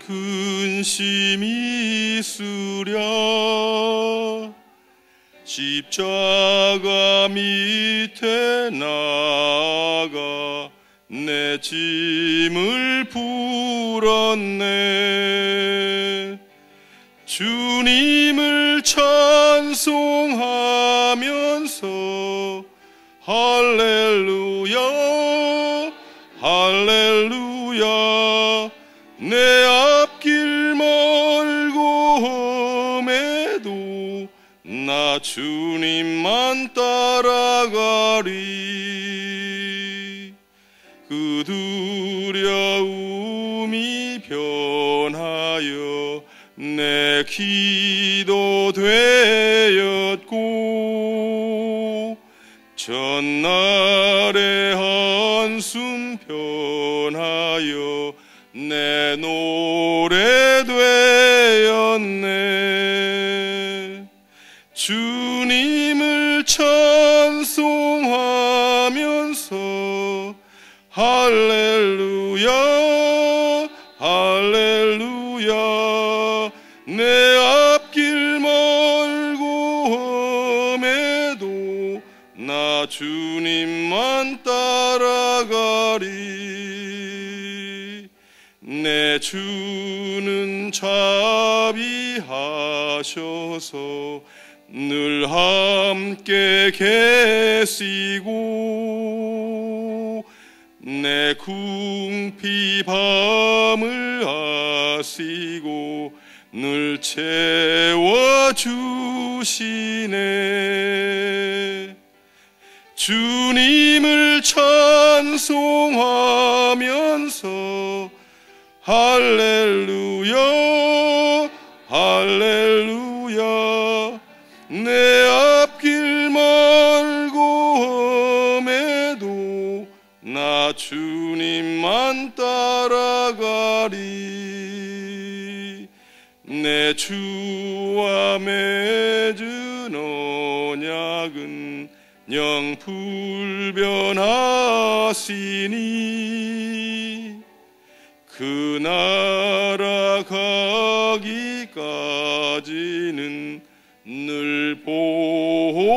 근심이 있으랴. 십자가 밑에 나가 내 짐을 풀었네. 주님을 찬송하면서 할렐루야 할렐루야. 내 앞길 멀고 험해도 나 주님만 따라가리. 그 두려움이 변하여 내 기도 되었고, 전날의 한숨 변하여 내 노래 되었네. 주님을 찬송하면서 할렐루야 할렐루야. 내 앞길 멀고 험해도 나 주님만 따라가리. 내 주는 자비하셔서 늘 함께 계시고, 내 궁핍 밤을 아시고 늘 채워주시네. 주님을 찬송하면서 할렐루야 할렐루야. 내 앞길 멀고 험해도 나 주님만 따라가리. 내 주와 맺은 언약은 영 불변하시니, 그 나라 가기까지는 늘 보호하시네.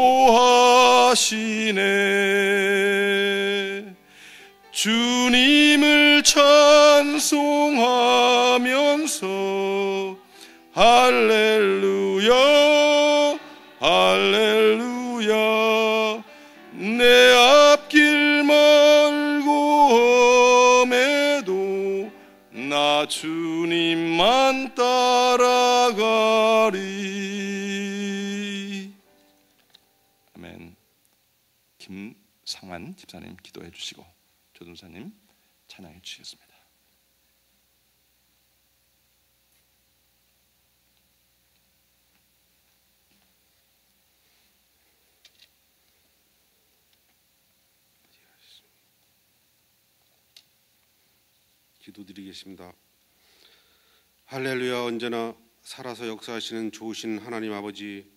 주님을 찬송하면서 할렐루야 할렐루야. 내 앞길 멀고 험해도 나 주님만 따라가리. 아멘. 김상환 집사님 기도해 주시고 조동사님 찬양해 주시겠습니다. 기도드리겠습니다. 할렐루야. 언제나 살아서 역사하시는 좋으신 하나님 아버지,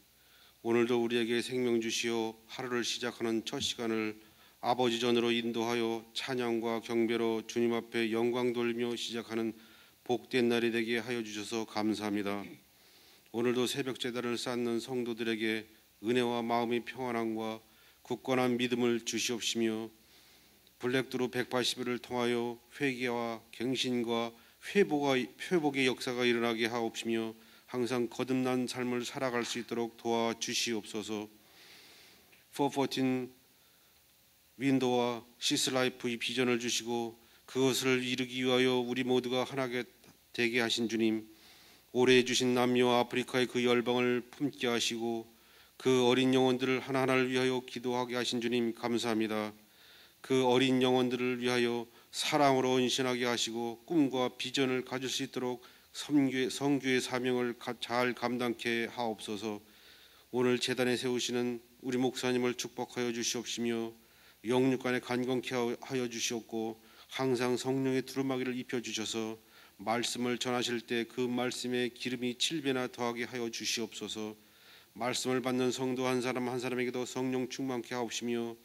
오늘도 우리에게 생명 주시어 하루를 시작하는 첫 시간을 아버지 전으로 인도하여 찬양과 경배로 주님 앞에 영광 돌며 시작하는 복된 날이 되게 하여 주셔서 감사합니다. 오늘도 새벽 제단을 쌓는 성도들에게 은혜와 마음의 평안함과 굳건한 믿음을 주시옵시며, 블랙드루 180일을 통하여 회개와 갱신과 회복의 역사가 일어나게 하옵시며, 항상 거듭난 삶을 살아갈 수 있도록 도와주시옵소서. 414 윈도와 시스라이프의 비전을 주시고 그것을 이루기 위하여 우리 모두가 하나가 되게 하신 주님, 오래 주신 남미와 아프리카의 그 열방을 품게 하시고 그 어린 영혼들을 하나하나를 위하여 기도하게 하신 주님 감사합니다. 그 어린 영혼들을 위하여 사랑으로 헌신하게 하시고 꿈과 비전을 가질 수 있도록 성교의 사명을 잘 감당케 하옵소서. 오늘 제단에 세우시는 우리 목사님을 축복하여 주시옵시며 영육간에 간건케 하여 주시옵고, 항상 성령의 두루마기를 입혀주셔서 말씀을 전하실 때 그 말씀에 기름이 7배나 더하게 하여 주시옵소서. 말씀을 받는 성도 한 사람 한 사람에게도 성령 충만케 하옵시며,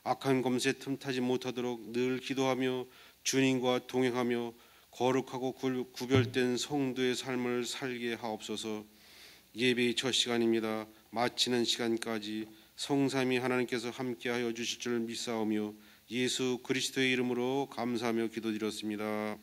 악한 검세 틈타지 못하도록 늘 기도하며 주님과 동행하며 거룩하고 구별된 성도의 삶을 살게 하옵소서. 예배의 첫 시간입니다. 마치는 시간까지 성삼위 하나님께서 함께하여 주실 줄 믿사오며 예수 그리스도의 이름으로 감사하며 기도드렸습니다.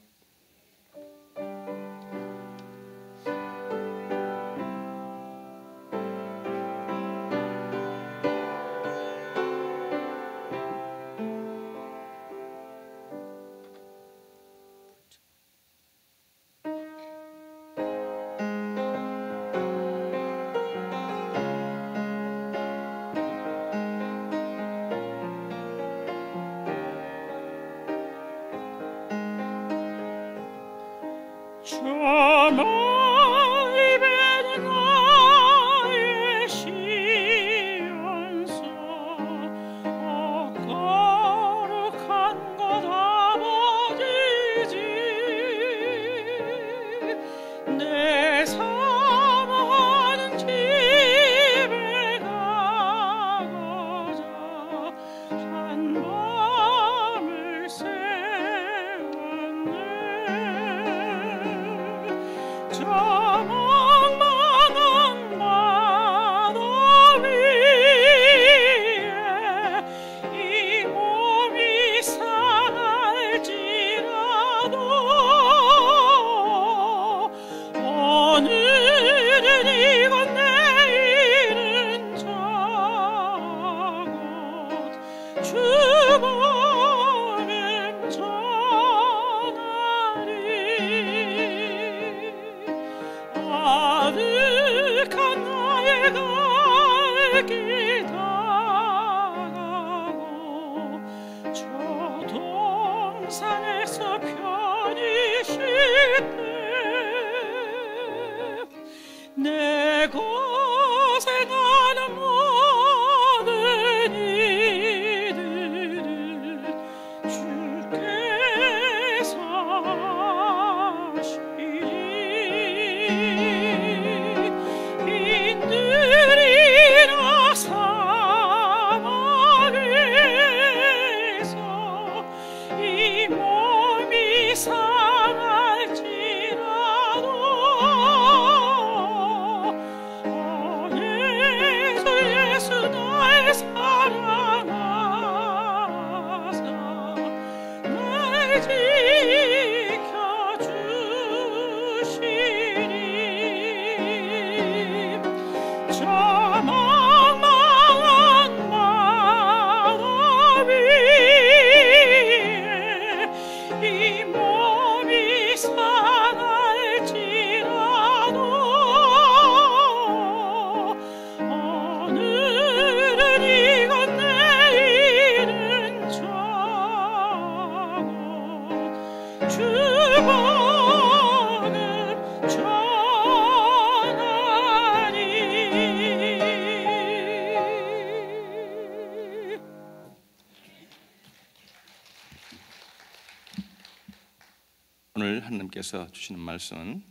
오늘 하나님께서 주시는 말씀은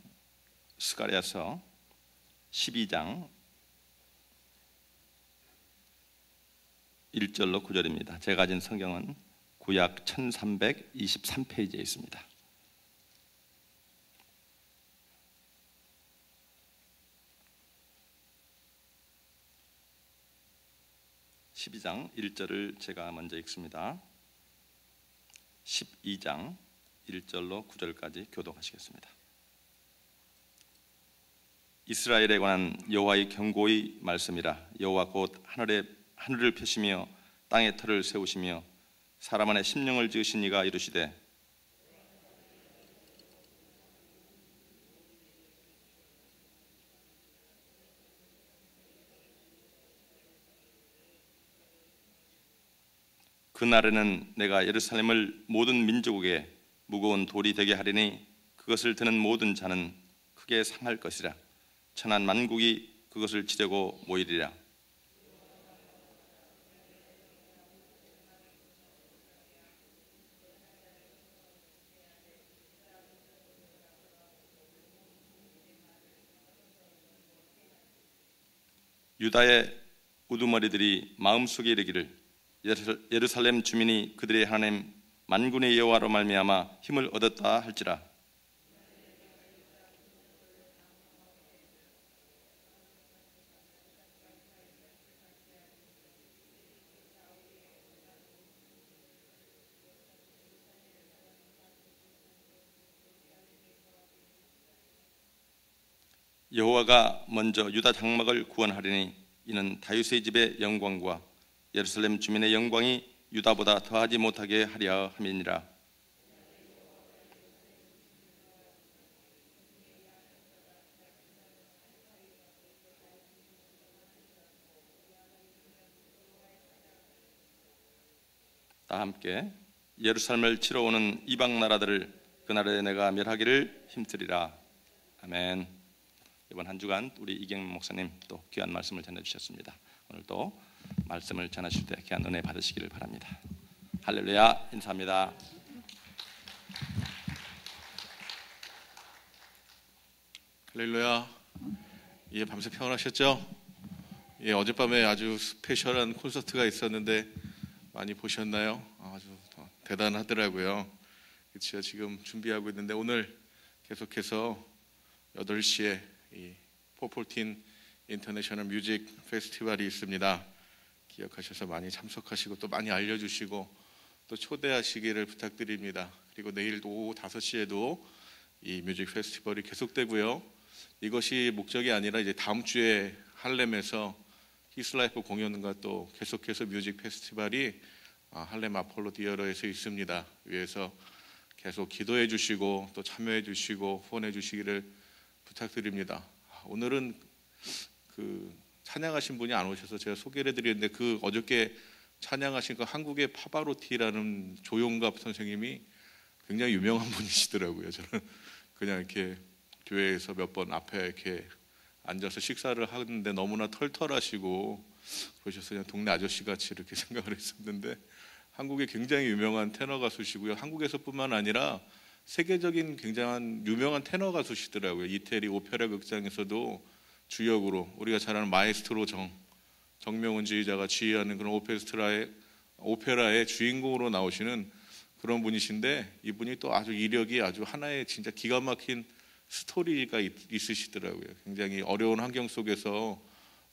스가랴서 12장 1절로 9절입니다. 제가 가진 성경은 구약 1323페이지에 있습니다. (12장) 1절을 제가 먼저 읽습니다. 12장 1절로 9절까지 교독하시겠습니다. 이스라엘에 관한 여호와의 경고의 말씀이라. 여호와 곧 하늘을 펴시며 땅에 터를 세우시며 사람 안에 심령을 지으신 이가 이르시되 그날에는 내가 예루살렘을 모든 민족에게 무거운 돌이 되게 하리니 그것을 드는 모든 자는 크게 상할 것이라. 천한 만국이 그것을 치려고 모이리라. 유다의 우두머리들이 마음속에 이르기를 예루살렘 주민이 그들의 하나님 만군의 여호와로 말미암아 힘을 얻었다 할지라. 여호와가 먼저 유다 장막을 구원하리니 이는 다윗의 집의 영광과 예루살렘 주민의 영광이 유다보다 더하지 못하게 하려 함이니라. 다 함께 예루살렘을 치러 오는 이방 나라들을 그날에 내가 멸하기를 힘쓰리라. 아멘. 이번 한 주간 우리 이경민 목사님 또 귀한 말씀을 전해주셨습니다. 오늘 또 말씀을 전하실 때 귀한 은혜 받으시기를 바랍니다. 할렐루야. 인사합니다. 할렐루야. 예, 밤새 평안하셨죠? 예, 어젯밤에 아주 스페셜한 콘서트가 있었는데 많이 보셨나요? 아주 대단하더라고요. 그렇죠. 지금 준비하고 있는데 오늘 계속해서 8시에 이 414 인터내셔널 뮤직 페스티벌이 있습니다. 기억하셔서 많이 참석하시고 또 많이 알려주시고 또 초대하시기를 부탁드립니다. 그리고 내일 오후 5시에도 이 뮤직 페스티벌이 계속되고요. 이것이 목적이 아니라 이제 다음 주에 할렘에서 히스라이프 공연과 또 계속해서 뮤직 페스티벌이 할렘 아폴로 디어러에서 있습니다. 위에서 계속 기도해 주시고 또 참여해 주시고 후원해 주시기를 부탁드립니다. 오늘은 그 찬양하신 분이 안 오셔서 제가 소개를 해드리는데 그 어저께 찬양하신 그 한국의 파바로티라는 조용갑 선생님이 굉장히 유명한 분이시더라고요. 저는 그냥 이렇게 교회에서 몇 번 앞에 이렇게 앉아서 식사를 하는데 너무나 털털하시고 그러셔서 그냥 동네 아저씨 같이 이렇게 생각을 했었는데 한국에 굉장히 유명한 테너 가수시고요. 한국에서뿐만 아니라 세계적인 굉장한 유명한 테너 가수시더라고요. 이태리 오페라 극장에서도 주역으로 우리가 잘 아는 마에스트로 정명훈 지휘자가 지휘하는 그런 오페라의 주인공으로 나오시는 그런 분이신데 이분이 또 아주 이력이 아주 하나의 진짜 기가 막힌 스토리가 있으시더라고요. 굉장히 어려운 환경 속에서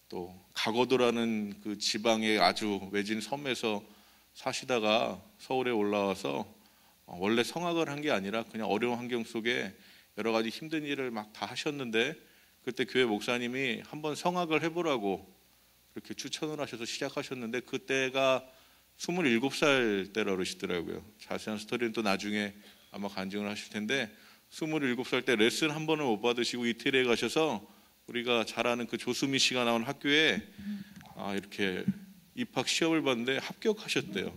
또 가거도라는 그 지방의 아주 외진 섬에서 사시다가 서울에 올라와서 원래 성악을 한 게 아니라 그냥 어려운 환경 속에 여러 가지 힘든 일을 막 다 하셨는데 그때 교회 목사님이 한번 성악을 해보라고 그렇게 추천을 하셔서 시작하셨는데 그때가 27살 때라 그러시더라고요. 자세한 스토리는 또 나중에 아마 간증을 하실 텐데 27살 때 레슨 한 번을 못 받으시고 이태리에 가셔서 우리가 잘 아는 그 조수미 씨가 나온 학교에 이렇게 입학 시험을 봤는데 합격하셨대요.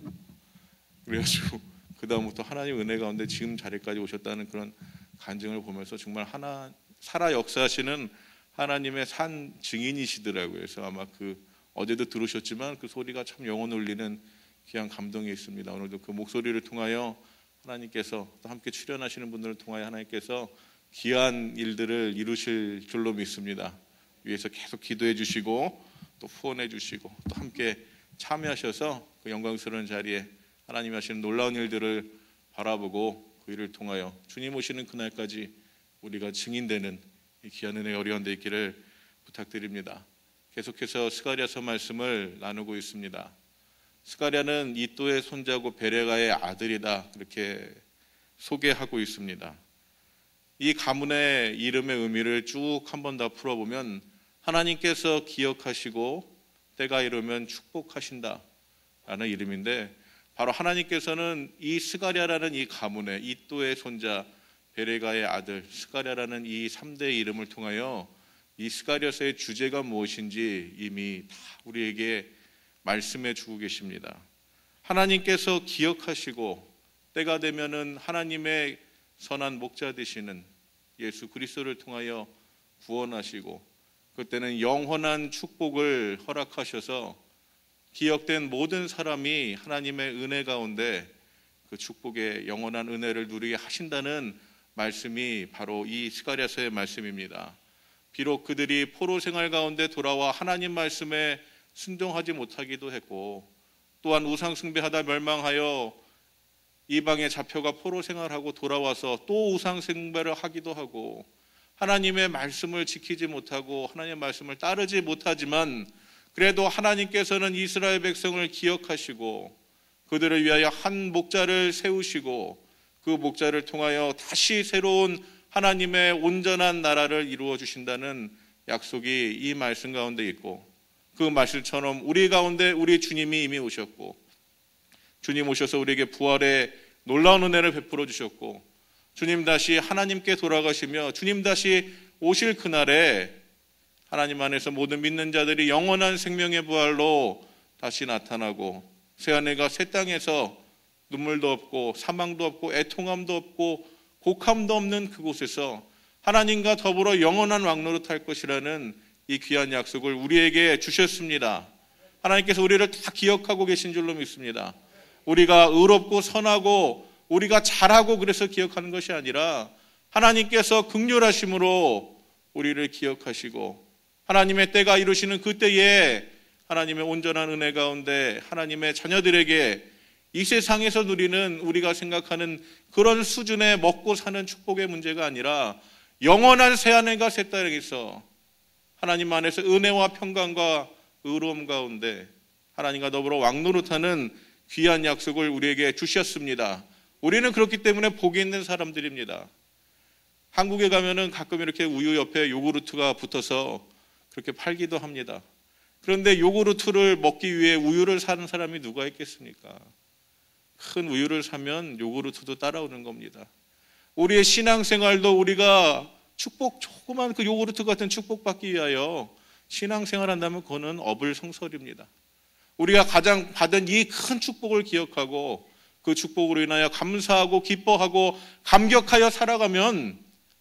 그래가지고 그 다음부터 하나님 은혜 가운데 지금 자리까지 오셨다는 그런 간증을 보면서 정말 살아 역사하시는 하나님의 산 증인이시더라고요. 그래서 아마 그 어제도 들으셨지만 그 소리가 참 영혼 울리는 귀한 감동이 있습니다. 오늘도 그 목소리를 통하여 하나님께서 또 함께 출연하시는 분들을 통하여 하나님께서 귀한 일들을 이루실 줄로 믿습니다. 위에서 계속 기도해 주시고 또 후원해 주시고 또 함께 참여하셔서 그 영광스러운 자리에 하나님이 하시는 놀라운 일들을 바라보고 그 일을 통하여 주님 오시는 그날까지 우리가 증인되는 이 귀한 은혜의 어려운데 있기를 부탁드립니다. 계속해서 스가랴서 말씀을 나누고 있습니다. 스가랴는 이또의 손자고 베레가의 아들이다 그렇게 소개하고 있습니다. 이 가문의 이름의 의미를 쭉 한 번 더 풀어보면 하나님께서 기억하시고 때가 이르면 축복하신다 라는 이름인데 바로 하나님께서는 이 스가랴라는 이 가문의 이또의 손자 베레가의 아들 스가랴라는 이 3대의 이름을 통하여 이 스가랴서의 주제가 무엇인지 이미 다 우리에게 말씀해 주고 계십니다. 하나님께서 기억하시고 때가 되면은 하나님의 선한 목자 되시는 예수 그리스도를 통하여 구원하시고 그때는 영원한 축복을 허락하셔서 기억된 모든 사람이 하나님의 은혜 가운데 그 축복의 영원한 은혜를 누리게 하신다는 말씀이 바로 이 스가랴서의 말씀입니다. 비록 그들이 포로 생활 가운데 돌아와 하나님 말씀에 순종하지 못하기도 했고 또한 우상 숭배하다 멸망하여 이방에 잡혀가 포로 생활하고 돌아와서 또 우상 숭배를 하기도 하고 하나님의 말씀을 지키지 못하고 하나님의 말씀을 따르지 못하지만 그래도 하나님께서는 이스라엘 백성을 기억하시고 그들을 위하여 한 목자를 세우시고 그 목자를 통하여 다시 새로운 하나님의 온전한 나라를 이루어 주신다는 약속이 이 말씀 가운데 있고, 그 말씀처럼 우리 가운데 우리 주님이 이미 오셨고, 주님 오셔서 우리에게 부활의 놀라운 은혜를 베풀어 주셨고, 주님 다시 하나님께 돌아가시며 주님 다시 오실 그날에 하나님 안에서 모든 믿는 자들이 영원한 생명의 부활로 다시 나타나고, 새하늘과 새 땅에서 눈물도 없고 사망도 없고 애통함도 없고 곡함도 없는 그곳에서 하나님과 더불어 영원한 왕노릇할 것이라는 이 귀한 약속을 우리에게 주셨습니다. 하나님께서 우리를 다 기억하고 계신 줄로 믿습니다. 우리가 의롭고 선하고 우리가 잘하고 그래서 기억하는 것이 아니라 하나님께서 긍휼하심으로 우리를 기억하시고, 하나님의 때가 이루시는 그 때에 하나님의 온전한 은혜 가운데 하나님의 자녀들에게 이 세상에서 누리는 우리가 생각하는 그런 수준의 먹고 사는 축복의 문제가 아니라 영원한 새하늘과 새 땅에서 하나님 안에서 은혜와 평강과 의로움 가운데 하나님과 더불어 왕노릇하는 귀한 약속을 우리에게 주셨습니다. 우리는 그렇기 때문에 복이 있는 사람들입니다. 한국에 가면은 가끔 이렇게 우유 옆에 요구르트가 붙어서 그렇게 팔기도 합니다. 그런데 요구르트를 먹기 위해 우유를 사는 사람이 누가 있겠습니까? 큰 우유를 사면 요구르트도 따라오는 겁니다. 우리의 신앙생활도 우리가 축복, 조그만 그 요구르트 같은 축복받기 위하여 신앙생활 한다면 그거는 어불성설입니다. 우리가 가장 받은 이 큰 축복을 기억하고 그 축복으로 인하여 감사하고 기뻐하고 감격하여 살아가면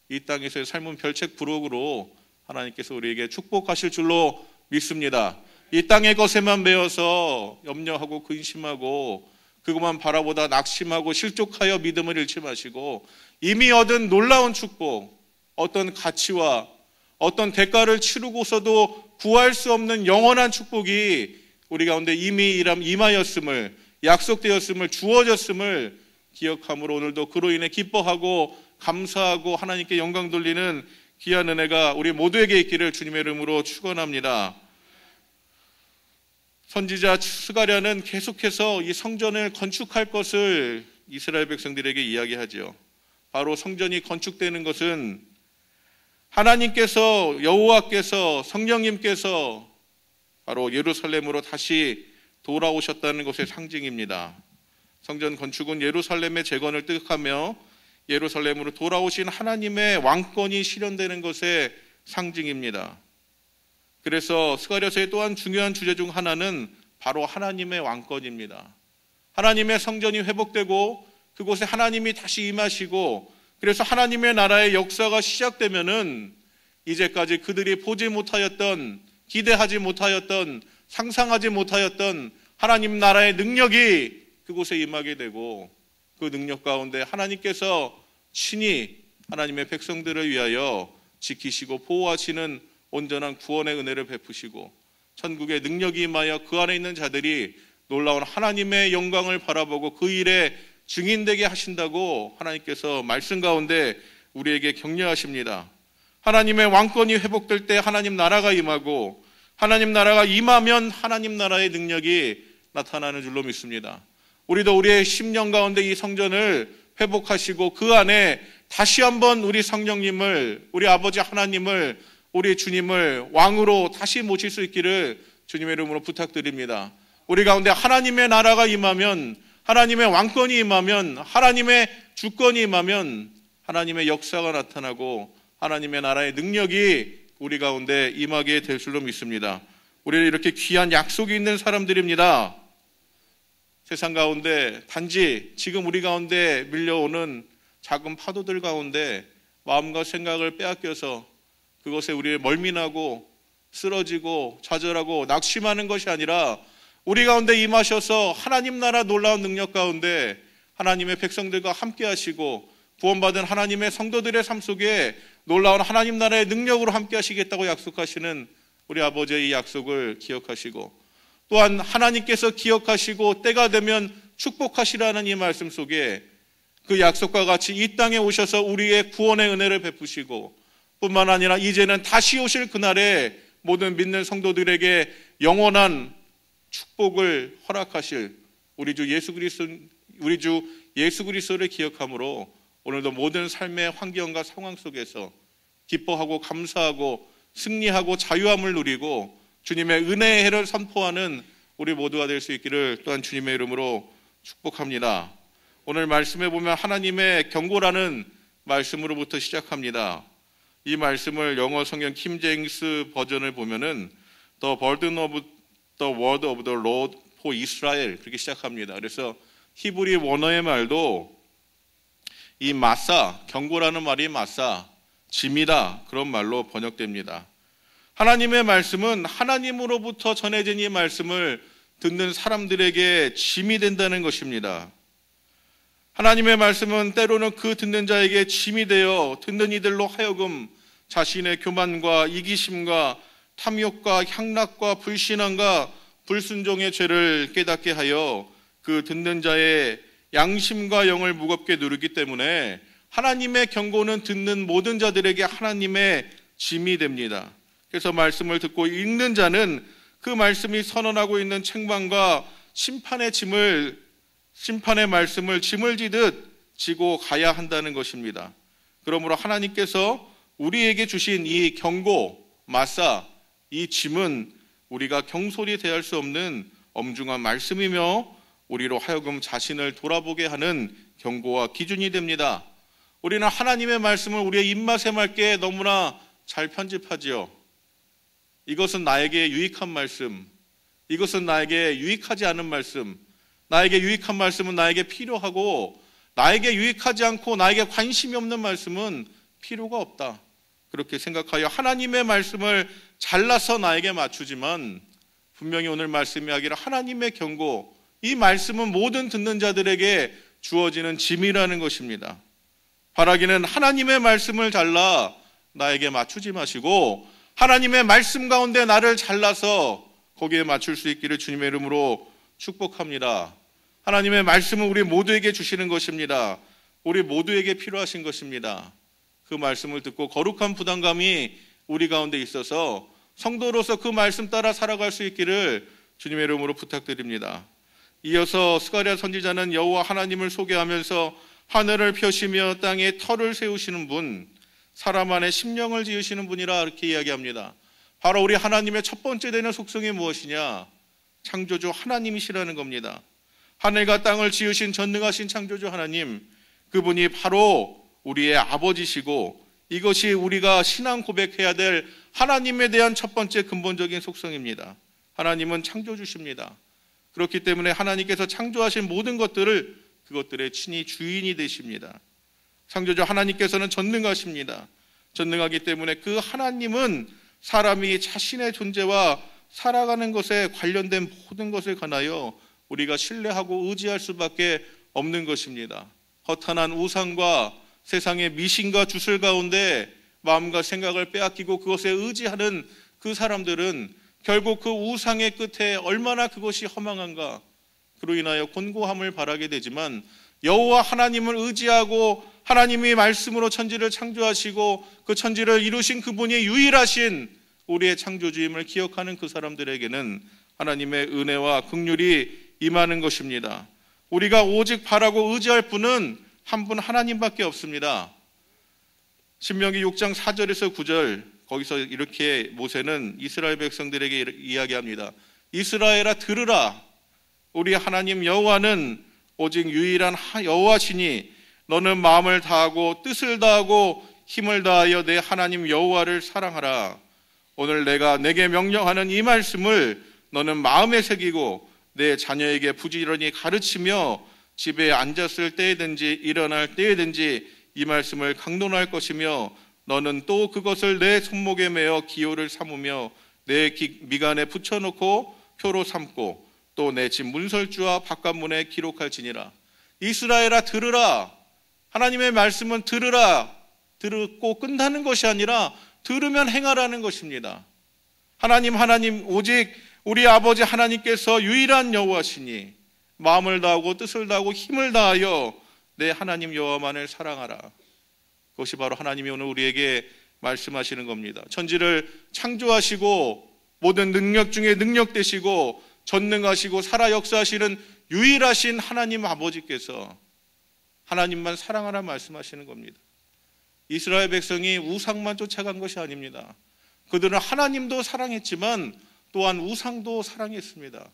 이 땅에서의 삶은 별책 부록으로 하나님께서 우리에게 축복하실 줄로 믿습니다. 이 땅의 것에만 매여서 염려하고 근심하고 그것만 바라보다 낙심하고 실족하여 믿음을 잃지 마시고, 이미 얻은 놀라운 축복, 어떤 가치와 어떤 대가를 치르고서도 구할 수 없는 영원한 축복이 우리 가운데 이미 임하였음을, 약속되었음을, 주어졌음을 기억함으로 오늘도 그로 인해 기뻐하고 감사하고 하나님께 영광 돌리는 귀한 은혜가 우리 모두에게 있기를 주님의 이름으로 축원합니다. 선지자 스가랴는 계속해서 이 성전을 건축할 것을 이스라엘 백성들에게 이야기하죠. 바로 성전이 건축되는 것은 하나님께서, 여호와께서, 성령님께서 바로 예루살렘으로 다시 돌아오셨다는 것의 상징입니다. 성전 건축은 예루살렘의 재건을 뜻하며 예루살렘으로 돌아오신 하나님의 왕권이 실현되는 것의 상징입니다. 그래서 스가랴서의 또한 중요한 주제 중 하나는 바로 하나님의 왕권입니다. 하나님의 성전이 회복되고 그곳에 하나님이 다시 임하시고, 그래서 하나님의 나라의 역사가 시작되면은 이제까지 그들이 보지 못하였던, 기대하지 못하였던, 상상하지 못하였던 하나님 나라의 능력이 그곳에 임하게 되고, 그 능력 가운데 하나님께서 친히 하나님의 백성들을 위하여 지키시고 보호하시는 온전한 구원의 은혜를 베푸시고, 천국의 능력이 임하여 그 안에 있는 자들이 놀라운 하나님의 영광을 바라보고 그 일에 증인되게 하신다고 하나님께서 말씀 가운데 우리에게 격려하십니다. 하나님의 왕권이 회복될 때 하나님 나라가 임하고, 하나님 나라가 임하면 하나님 나라의 능력이 나타나는 줄로 믿습니다. 우리도 우리의 심령 가운데 이 성전을 회복하시고 그 안에 다시 한번 우리 성령님을, 우리 아버지 하나님을, 우리 주님을 왕으로 다시 모실 수 있기를 주님의 이름으로 부탁드립니다. 우리 가운데 하나님의 나라가 임하면, 하나님의 왕권이 임하면, 하나님의 주권이 임하면 하나님의 역사가 나타나고 하나님의 나라의 능력이 우리 가운데 임하게 될 줄로 믿습니다. 우리는 이렇게 귀한 약속이 있는 사람들입니다. 세상 가운데 단지 지금 우리 가운데 밀려오는 작은 파도들 가운데 마음과 생각을 빼앗겨서 그것에 우리를 멀미나고 쓰러지고 좌절하고 낙심하는 것이 아니라 우리 가운데 임하셔서 하나님 나라 놀라운 능력 가운데 하나님의 백성들과 함께 하시고 구원받은 하나님의 성도들의 삶 속에 놀라운 하나님 나라의 능력으로 함께 하시겠다고 약속하시는 우리 아버지의 이 약속을 기억하시고, 또한 하나님께서 기억하시고 때가 되면 축복하시라는 이 말씀 속에 그 약속과 같이 이 땅에 오셔서 우리의 구원의 은혜를 베푸시고, 뿐만 아니라 이제는 다시 오실 그날에 모든 믿는 성도들에게 영원한 축복을 허락하실 우리 주 예수 그리스도를 기억함으로 오늘도 모든 삶의 환경과 상황 속에서 기뻐하고 감사하고 승리하고 자유함을 누리고 주님의 은혜의 해를 선포하는 우리 모두가 될 수 있기를 또한 주님의 이름으로 축복합니다. 오늘 말씀에 보면 하나님의 경고라는 말씀으로부터 시작합니다. 이 말씀을 영어 성경 킹 제임스 버전을 보면은 The burden of the word of the Lord for Israel 그렇게 시작합니다. 그래서 히브리 원어의 말도 이 마사, 경고라는 말이 마사, 짐이다 그런 말로 번역됩니다. 하나님의 말씀은 하나님으로부터 전해진 이 말씀을 듣는 사람들에게 짐이 된다는 것입니다. 하나님의 말씀은 때로는 그 듣는 자에게 짐이 되어 듣는 이들로 하여금 자신의 교만과 이기심과 탐욕과 향락과 불신앙과 불순종의 죄를 깨닫게 하여 그 듣는 자의 양심과 영을 무겁게 누르기 때문에 하나님의 경고는 듣는 모든 자들에게 하나님의 짐이 됩니다. 그래서 말씀을 듣고 읽는 자는 그 말씀이 선언하고 있는 책망과 심판의 말씀을 짐을 지듯 지고 가야 한다는 것입니다. 그러므로 하나님께서 우리에게 주신 이 경고, 마사, 이 짐은 우리가 경솔히 대할 수 없는 엄중한 말씀이며 우리로 하여금 자신을 돌아보게 하는 경고와 기준이 됩니다. 우리는 하나님의 말씀을 우리의 입맛에 맞게 너무나 잘 편집하지요. 이것은 나에게 유익한 말씀, 이것은 나에게 유익하지 않은 말씀, 나에게 유익한 말씀은 나에게 필요하고 나에게 유익하지 않고 나에게 관심이 없는 말씀은 필요가 없다. 그렇게 생각하여 하나님의 말씀을 잘라서 나에게 맞추지만 분명히 오늘 말씀이 하기를 하나님의 경고, 이 말씀은 모든 듣는 자들에게 주어지는 짐이라는 것입니다. 바라기는 하나님의 말씀을 잘라 나에게 맞추지 마시고 하나님의 말씀 가운데 나를 잘라서 거기에 맞출 수 있기를 주님의 이름으로 축복합니다. 하나님의 말씀은 우리 모두에게 주시는 것입니다. 우리 모두에게 필요하신 것입니다. 그 말씀을 듣고 거룩한 부담감이 우리 가운데 있어서 성도로서 그 말씀 따라 살아갈 수 있기를 주님의 이름으로 부탁드립니다. 이어서 스가랴 선지자는 여호와 하나님을 소개하면서 하늘을 펴시며 땅에 터를 세우시는 분, 사람 안에 심령을 지으시는 분이라 이렇게 이야기합니다. 바로 우리 하나님의 첫 번째 되는 속성이 무엇이냐? 창조주 하나님이시라는 겁니다. 하늘과 땅을 지으신 전능하신 창조주 하나님, 그분이 바로 우리의 아버지시고 이것이 우리가 신앙 고백해야 될 하나님에 대한 첫 번째 근본적인 속성입니다. 하나님은 창조주십니다. 그렇기 때문에 하나님께서 창조하신 모든 것들을 그것들의 친히 주인이 되십니다. 창조주 하나님께서는 전능하십니다. 전능하기 때문에 그 하나님은 사람이 자신의 존재와 살아가는 것에 관련된 모든 것에 관하여 우리가 신뢰하고 의지할 수밖에 없는 것입니다. 허탄한 우상과 세상의 미신과 주술 가운데 마음과 생각을 빼앗기고 그것에 의지하는 그 사람들은 결국 그 우상의 끝에 얼마나 그것이 허망한가, 그로 인하여 곤고함을 바라게 되지만 여호와 하나님을 의지하고 하나님이 말씀으로 천지를 창조하시고 그 천지를 이루신 그분이 유일하신 우리의 창조주임을 기억하는 그 사람들에게는 하나님의 은혜와 긍휼이 임하는 것입니다. 우리가 오직 바라고 의지할 분은 한 분 하나님밖에 없습니다. 신명기 6장 4절에서 9절 거기서 이렇게 모세는 이스라엘 백성들에게 이야기합니다. 이스라엘아 들으라. 우리 하나님 여호와는 오직 유일한 여호와시니 너는 마음을 다하고 뜻을 다하고 힘을 다하여 내 하나님 여호와를 사랑하라. 오늘 내가 내게 명령하는 이 말씀을 너는 마음에 새기고 내 자녀에게 부지런히 가르치며 집에 앉았을 때든지 일어날 때든지 이 말씀을 강론할 것이며 너는 또 그것을 내 손목에 매어 기호를 삼으며 내 미간에 붙여놓고 표로 삼고 또 내 집 문설주와 바깥문에 기록할지니라. 이스라엘아 들으라. 하나님의 말씀은 들으라. 듣고 끝나는 것이 아니라 들으면 행하라는 것입니다. 하나님 오직 우리 아버지 하나님께서 유일한 여호와시니 마음을 다하고 뜻을 다하고 힘을 다하여 내 하나님 여호와만을 사랑하라. 그것이 바로 하나님이 오늘 우리에게 말씀하시는 겁니다. 천지를 창조하시고 모든 능력 중에 능력 되시고 전능하시고 살아 역사하시는 유일하신 하나님 아버지께서 하나님만 사랑하라 말씀하시는 겁니다. 이스라엘 백성이 우상만 쫓아간 것이 아닙니다. 그들은 하나님도 사랑했지만 또한 우상도 사랑했습니다.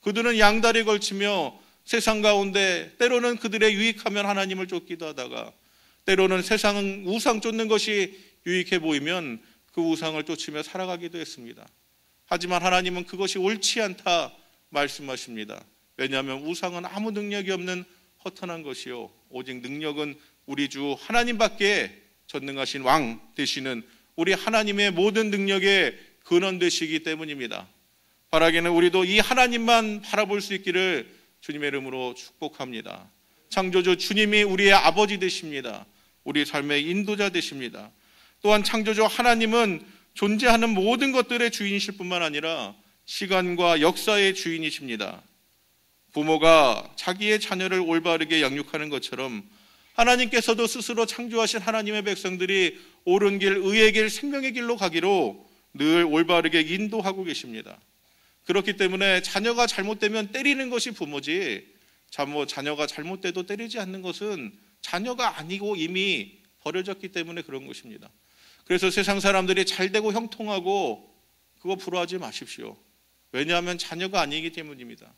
그들은 양다리 걸치며 세상 가운데 때로는 그들의 유익하면 하나님을 쫓기도 하다가 때로는 세상 우상 쫓는 것이 유익해 보이면 그 우상을 쫓으며 살아가기도 했습니다. 하지만 하나님은 그것이 옳지 않다 말씀하십니다. 왜냐하면 우상은 아무 능력이 없는 허탄한 것이요 오직 능력은 우리 주 하나님밖에 전능하신 왕 되시는 우리 하나님의 모든 능력의 근원 되시기 때문입니다. 바라기는 우리도 이 하나님만 바라볼 수 있기를 주님의 이름으로 축복합니다. 창조주 주님이 우리의 아버지 되십니다. 우리 삶의 인도자 되십니다. 또한 창조주 하나님은 존재하는 모든 것들의 주인이실 뿐만 아니라 시간과 역사의 주인이십니다. 부모가 자기의 자녀를 올바르게 양육하는 것처럼 하나님께서도 스스로 창조하신 하나님의 백성들이 옳은 길, 의의 길, 생명의 길로 가기로 늘 올바르게 인도하고 계십니다. 그렇기 때문에 자녀가 잘못되면 때리는 것이 부모지, 자녀가 잘못돼도 때리지 않는 것은 자녀가 아니고 이미 버려졌기 때문에 그런 것입니다. 그래서 세상 사람들이 잘되고 형통하고 그거 부러워하지 마십시오. 왜냐하면 자녀가 아니기 때문입니다.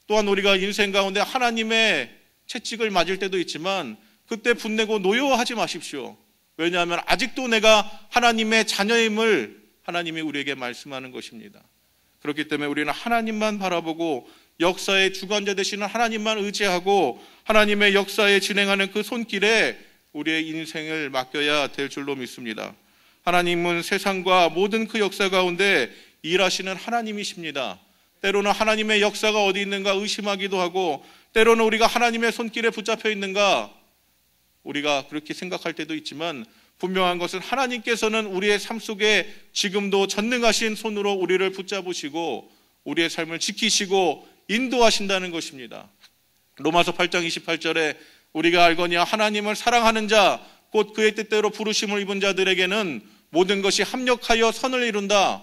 또한 우리가 인생 가운데 하나님의 채찍을 맞을 때도 있지만 그때 분내고 노여워하지 마십시오. 왜냐하면 아직도 내가 하나님의 자녀임을 하나님이 우리에게 말씀하는 것입니다. 그렇기 때문에 우리는 하나님만 바라보고 역사의 주관자 되시는 하나님만 의지하고 하나님의 역사에 진행하는 그 손길에 우리의 인생을 맡겨야 될 줄로 믿습니다. 하나님은 세상과 모든 그 역사 가운데 일하시는 하나님이십니다. 때로는 하나님의 역사가 어디 있는가 의심하기도 하고 때로는 우리가 하나님의 손길에 붙잡혀 있는가 우리가 그렇게 생각할 때도 있지만 분명한 것은 하나님께서는 우리의 삶 속에 지금도 전능하신 손으로 우리를 붙잡으시고 우리의 삶을 지키시고 인도하신다는 것입니다. 로마서 8장 28절에 우리가 알거니와 하나님을 사랑하는 자 곧 그의 뜻대로 부르심을 입은 자들에게는 모든 것이 합력하여 선을 이룬다.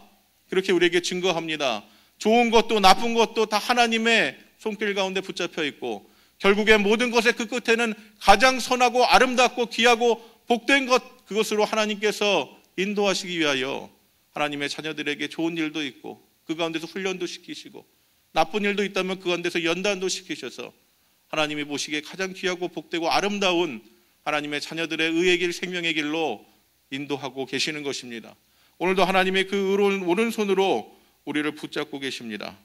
그렇게 우리에게 증거합니다. 좋은 것도 나쁜 것도 다 하나님의 손길 가운데 붙잡혀 있고 결국엔 모든 것의 그 끝에는 가장 선하고 아름답고 귀하고 복된 것 그것으로 하나님께서 인도하시기 위하여 하나님의 자녀들에게 좋은 일도 있고 그 가운데서 훈련도 시키시고 나쁜 일도 있다면 그 가운데서 연단도 시키셔서 하나님이 보시기에 가장 귀하고 복되고 아름다운 하나님의 자녀들의 의의 길 생명의 길로 인도하고 계시는 것입니다. 오늘도 하나님의 그 의로운 오른손으로 우리를 붙잡고 계십니다.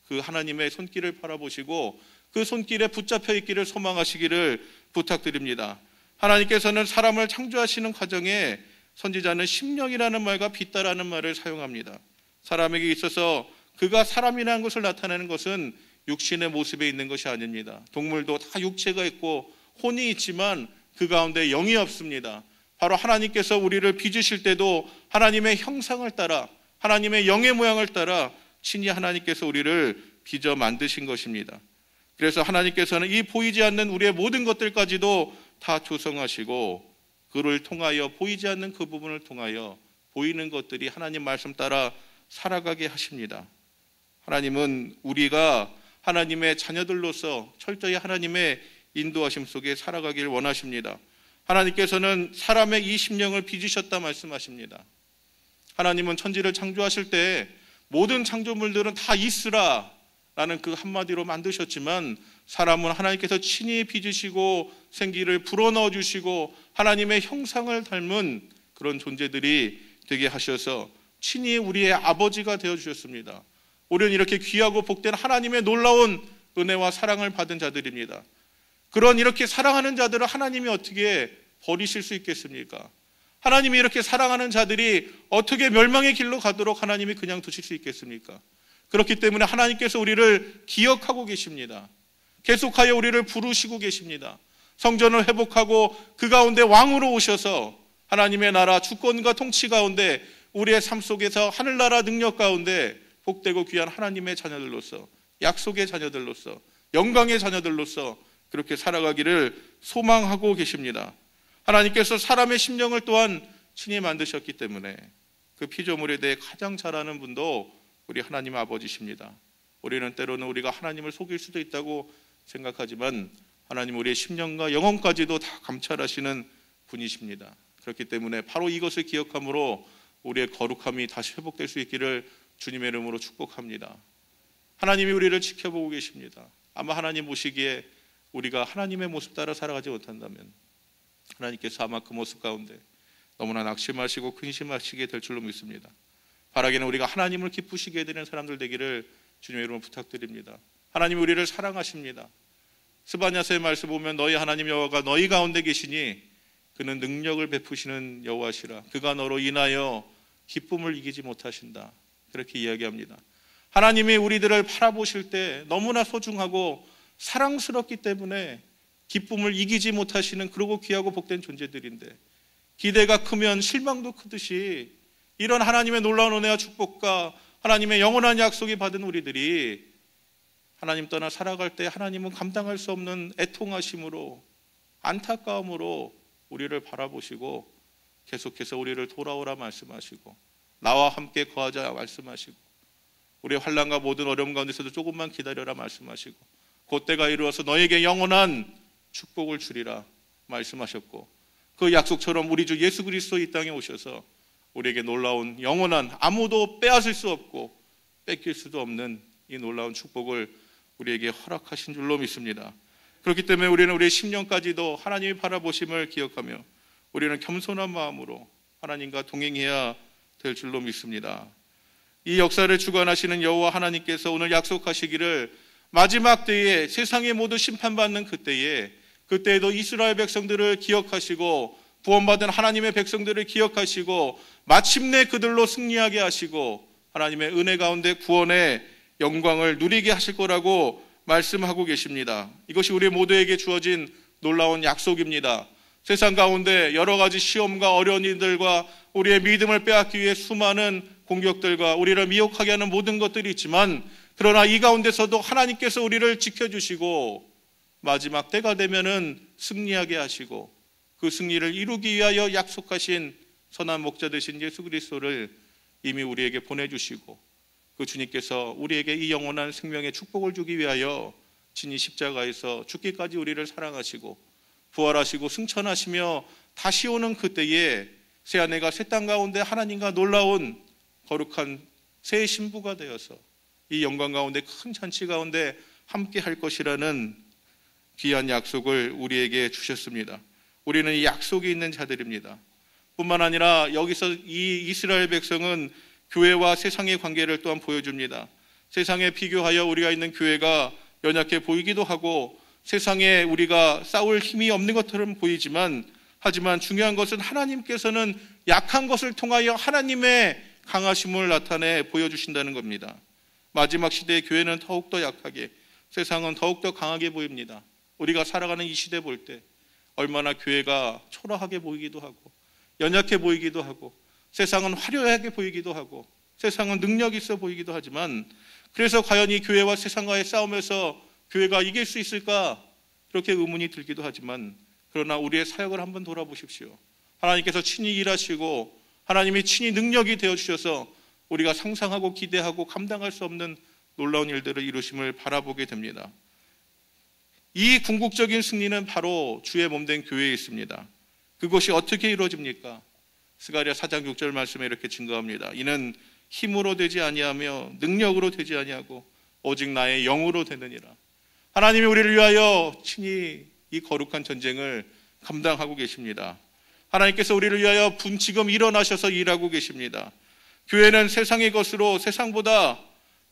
그 하나님의 손길을 바라보시고 그 손길에 붙잡혀 있기를 소망하시기를 부탁드립니다. 하나님께서는 사람을 창조하시는 과정에 선지자는 심령이라는 말과 빛다라는 말을 사용합니다. 사람에게 있어서 그가 사람이라는 것을 나타내는 것은 육신의 모습에 있는 것이 아닙니다. 동물도 다 육체가 있고 혼이 있지만 그 가운데 영이 없습니다. 바로 하나님께서 우리를 빚으실 때도 하나님의 형상을 따라 하나님의 영의 모양을 따라 친히 하나님께서 우리를 빚어 만드신 것입니다. 그래서 하나님께서는 이 보이지 않는 우리의 모든 것들까지도 다 조성하시고 그를 통하여 보이지 않는 그 부분을 통하여 보이는 것들이 하나님 말씀 따라 살아가게 하십니다. 하나님은 우리가 하나님의 자녀들로서 철저히 하나님의 인도하심 속에 살아가길 원하십니다. 하나님께서는 사람의 이 심령을 빚으셨다 말씀하십니다. 하나님은 천지를 창조하실 때 모든 창조물들은 다 있으라 라는 그 한마디로 만드셨지만 사람은 하나님께서 친히 빚으시고 생기를 불어넣어 주시고 하나님의 형상을 닮은 그런 존재들이 되게 하셔서 친히 우리의 아버지가 되어주셨습니다. 우리는 이렇게 귀하고 복된 하나님의 놀라운 은혜와 사랑을 받은 자들입니다. 그런 이렇게 사랑하는 자들을 하나님이 어떻게 버리실 수 있겠습니까? 하나님이 이렇게 사랑하는 자들이 어떻게 멸망의 길로 가도록 하나님이 그냥 두실 수 있겠습니까? 그렇기 때문에 하나님께서 우리를 기억하고 계십니다. 계속하여 우리를 부르시고 계십니다. 성전을 회복하고 그 가운데 왕으로 오셔서 하나님의 나라 주권과 통치 가운데 우리의 삶 속에서 하늘나라 능력 가운데 복되고 귀한 하나님의 자녀들로서 약속의 자녀들로서 영광의 자녀들로서 그렇게 살아가기를 소망하고 계십니다. 하나님께서 사람의 심령을 또한 친히 만드셨기 때문에 그 피조물에 대해 가장 잘 아는 분도 우리 하나님 아버지십니다. 우리는 때로는 우리가 하나님을 속일 수도 있다고 생각하지만 하나님 우리의 심령과 영혼까지도 다 감찰하시는 분이십니다. 그렇기 때문에 바로 이것을 기억함으로 우리의 거룩함이 다시 회복될 수 있기를 주님의 이름으로 축복합니다. 하나님이 우리를 지켜보고 계십니다. 아마 하나님 보시기에 우리가 하나님의 모습 따라 살아가지 못한다면 하나님께서 아마 그 모습 가운데 너무나 낙심하시고 근심하시게 될 줄로 믿습니다. 바라기는 우리가 하나님을 기쁘시게 해드리는 사람들 되기를 주님의 이름으로 부탁드립니다. 하나님이 우리를 사랑하십니다. 스바냐서의 말씀 보면 너희 하나님 여호와가 너희 가운데 계시니 그는 능력을 베푸시는 여호와시라. 그가 너로 인하여 기쁨을 이기지 못하신다. 그렇게 이야기합니다. 하나님이 우리들을 바라보실 때 너무나 소중하고 사랑스럽기 때문에 기쁨을 이기지 못하시는 그러고 귀하고 복된 존재들인데, 기대가 크면 실망도 크듯이 이런 하나님의 놀라운 은혜와 축복과 하나님의 영원한 약속이 받은 우리들이 하나님 떠나 살아갈 때 하나님은 감당할 수 없는 애통하심으로, 안타까움으로 우리를 바라보시고 계속해서 우리를 돌아오라 말씀하시고 나와 함께 거하자 말씀하시고 우리의 환난과 모든 어려움 가운데서도 조금만 기다려라 말씀하시고 그때가 이루어서 너에게 영원한 축복을 주리라 말씀하셨고, 그 약속처럼 우리 주 예수 그리스도 이 땅에 오셔서 우리에게 놀라운 영원한, 아무도 빼앗을 수 없고 뺏길 수도 없는 이 놀라운 축복을 우리에게 허락하신 줄로 믿습니다. 그렇기 때문에 우리는 우리의 심령까지도 하나님이 바라보심을 기억하며 우리는 겸손한 마음으로 하나님과 동행해야 될 줄로 믿습니다. 이 역사를 주관하시는 여호와 하나님께서 오늘 약속하시기를 마지막 때에 세상에 모두 심판받는 그때에도 이스라엘 백성들을 기억하시고 구원받은 하나님의 백성들을 기억하시고 마침내 그들로 승리하게 하시고 하나님의 은혜 가운데 구원의 영광을 누리게 하실 거라고 말씀하고 계십니다. 이것이 우리 모두에게 주어진 놀라운 약속입니다. 세상 가운데 여러 가지 시험과 어려운 일들과 우리의 믿음을 빼앗기 위해 수많은 공격들과 우리를 미혹하게 하는 모든 것들이 있지만, 그러나 이 가운데서도 하나님께서 우리를 지켜주시고 마지막 때가 되면은 승리하게 하시고 그 승리를 이루기 위하여 약속하신 선한 목자 되신 예수 그리스도를 이미 우리에게 보내주시고, 그 주님께서 우리에게 이 영원한 생명의 축복을 주기 위하여 친히 십자가에서 죽기까지 우리를 사랑하시고 부활하시고 승천하시며 다시 오는 그때에 새하늘과 새 땅 가운데 하나님과 놀라운 거룩한 새 신부가 되어서 이 영광 가운데 큰 잔치 가운데 함께 할 것이라는 귀한 약속을 우리에게 주셨습니다. 우리는 이 약속이 있는 자들입니다. 뿐만 아니라 여기서 이 이스라엘 백성은 교회와 세상의 관계를 또한 보여줍니다. 세상에 비교하여 우리가 있는 교회가 연약해 보이기도 하고 세상에 우리가 싸울 힘이 없는 것처럼 보이지만, 하지만 중요한 것은 하나님께서는 약한 것을 통하여 하나님의 강하심을 나타내 보여주신다는 겁니다. 마지막 시대의 교회는 더욱더 약하게, 세상은 더욱더 강하게 보입니다. 우리가 살아가는 이 시대 볼 때 얼마나 교회가 초라하게 보이기도 하고 연약해 보이기도 하고 세상은 화려하게 보이기도 하고 세상은 능력 있어 보이기도 하지만, 그래서 과연 이 교회와 세상과의 싸움에서 교회가 이길 수 있을까 그렇게 의문이 들기도 하지만, 그러나 우리의 사역을 한번 돌아보십시오. 하나님께서 친히 일하시고 하나님이 친히 능력이 되어주셔서 우리가 상상하고 기대하고 감당할 수 없는 놀라운 일들을 이루심을 바라보게 됩니다. 이 궁극적인 승리는 바로 주의 몸된 교회에 있습니다. 그것이 어떻게 이루어집니까? 스가랴 4장 6절 말씀에 이렇게 증거합니다. 이는 힘으로 되지 아니하며 능력으로 되지 아니하고 오직 나의 영으로 되느니라. 하나님이 우리를 위하여 친히 이 거룩한 전쟁을 감당하고 계십니다. 하나님께서 우리를 위하여 지금 일어나셔서 일하고 계십니다. 교회는 세상의 것으로 세상보다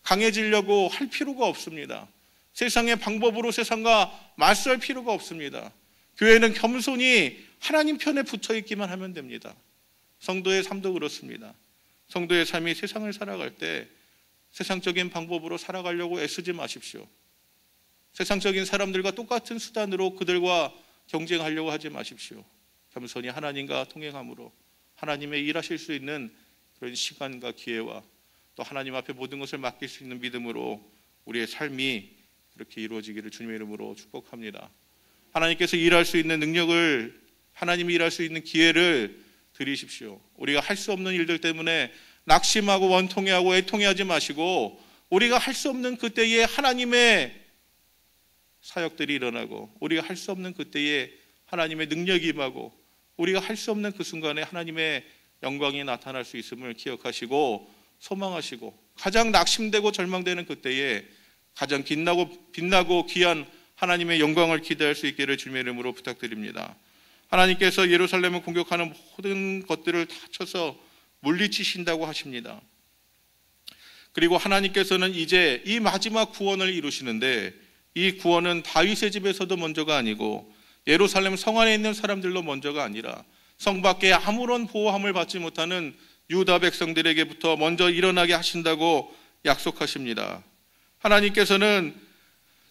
강해지려고 할 필요가 없습니다. 세상의 방법으로 세상과 맞설 필요가 없습니다. 교회는 겸손히 하나님 편에 붙어 있기만 하면 됩니다. 성도의 삶도 그렇습니다. 성도의 삶이 세상을 살아갈 때 세상적인 방법으로 살아가려고 애쓰지 마십시오. 세상적인 사람들과 똑같은 수단으로 그들과 경쟁하려고 하지 마십시오. 겸손히 하나님과 통행함으로 하나님의 일하실 수 있는 그런 시간과 기회와 또 하나님 앞에 모든 것을 맡길 수 있는 믿음으로 우리의 삶이 그렇게 이루어지기를 주님의 이름으로 축복합니다. 하나님께서 일할 수 있는 능력을, 하나님이 일할 수 있는 기회를 드리십시오. 우리가 할 수 없는 일들 때문에 낙심하고 원통해하고 애통해하지 마시고 우리가 할 수 없는 그때에 하나님의 사역들이 일어나고 우리가 할 수 없는 그때에 하나님의 능력이 임하고 우리가 할 수 없는 그 순간에 하나님의 영광이 나타날 수 있음을 기억하시고 소망하시고 가장 낙심되고 절망되는 그때에 가장 빛나고 귀한 하나님의 영광을 기대할 수 있기를 주님의 이름으로 부탁드립니다. 하나님께서 예루살렘을 공격하는 모든 것들을 다 쳐서 물리치신다고 하십니다. 그리고 하나님께서는 이제 이 마지막 구원을 이루시는데 이 구원은 다윗의 집에서도 먼저가 아니고 예루살렘 성 안에 있는 사람들로 먼저가 아니라 성 밖에 아무런 보호함을 받지 못하는 유다 백성들에게부터 먼저 일어나게 하신다고 약속하십니다. 하나님께서는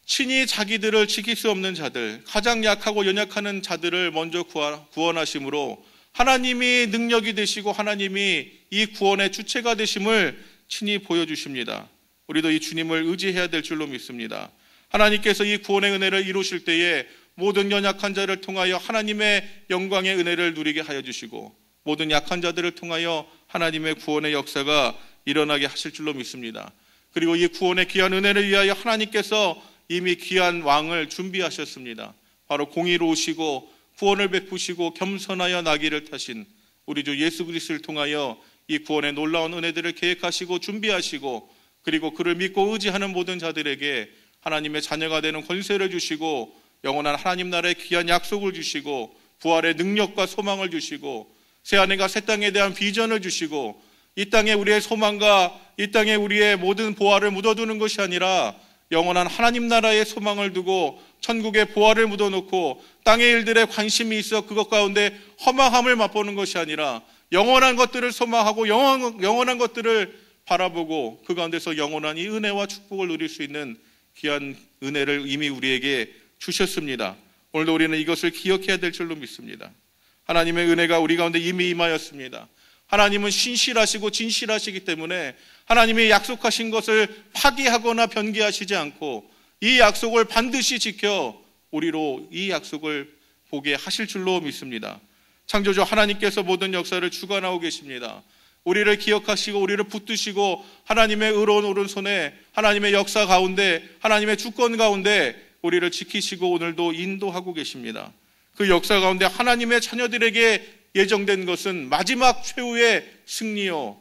친히 자기들을 지킬 수 없는 자들, 가장 약하고 연약하는 자들을 먼저 구원하심으로 하나님이 능력이 되시고 하나님이 이 구원의 주체가 되심을 친히 보여주십니다. 우리도 이 주님을 의지해야 될 줄로 믿습니다. 하나님께서 이 구원의 은혜를 이루실 때에 모든 연약한 자를 통하여 하나님의 영광의 은혜를 누리게 하여 주시고 모든 약한 자들을 통하여 하나님의 구원의 역사가 일어나게 하실 줄로 믿습니다. 그리고 이 구원의 귀한 은혜를 위하여 하나님께서 이미 귀한 왕을 준비하셨습니다. 바로 공의로우시고 구원을 베푸시고 겸손하여 나귀를 타신 우리 주 예수 그리스도를 통하여 이 구원의 놀라운 은혜들을 계획하시고 준비하시고 그리고 그를 믿고 의지하는 모든 자들에게 하나님의 자녀가 되는 권세를 주시고 영원한 하나님 나라의 귀한 약속을 주시고 부활의 능력과 소망을 주시고 새하늘과 새 땅에 대한 비전을 주시고 이 땅에 우리의 소망과 이 땅에 우리의 모든 보화를 묻어두는 것이 아니라 영원한 하나님 나라의 소망을 두고 천국의 보화를 묻어놓고 땅의 일들에 관심이 있어 그것 가운데 허망함을 맛보는 것이 아니라 영원한 것들을 소망하고 영원한 것들을 바라보고 그 가운데서 영원한 이 은혜와 축복을 누릴 수 있는 귀한 은혜를 이미 우리에게 주셨습니다. 오늘도 우리는 이것을 기억해야 될 줄로 믿습니다. 하나님의 은혜가 우리 가운데 이미 임하였습니다. 하나님은 신실하시고 진실하시기 때문에 하나님이 약속하신 것을 파기하거나 변개하시지 않고 이 약속을 반드시 지켜 우리로 이 약속을 보게 하실 줄로 믿습니다. 창조주 하나님께서 모든 역사를 주관하고 계십니다. 우리를 기억하시고 우리를 붙드시고 하나님의 의로운 오른손에 하나님의 역사 가운데 하나님의 주권 가운데 우리를 지키시고 오늘도 인도하고 계십니다. 그 역사 가운데 하나님의 자녀들에게 예정된 것은 마지막 최후의 승리요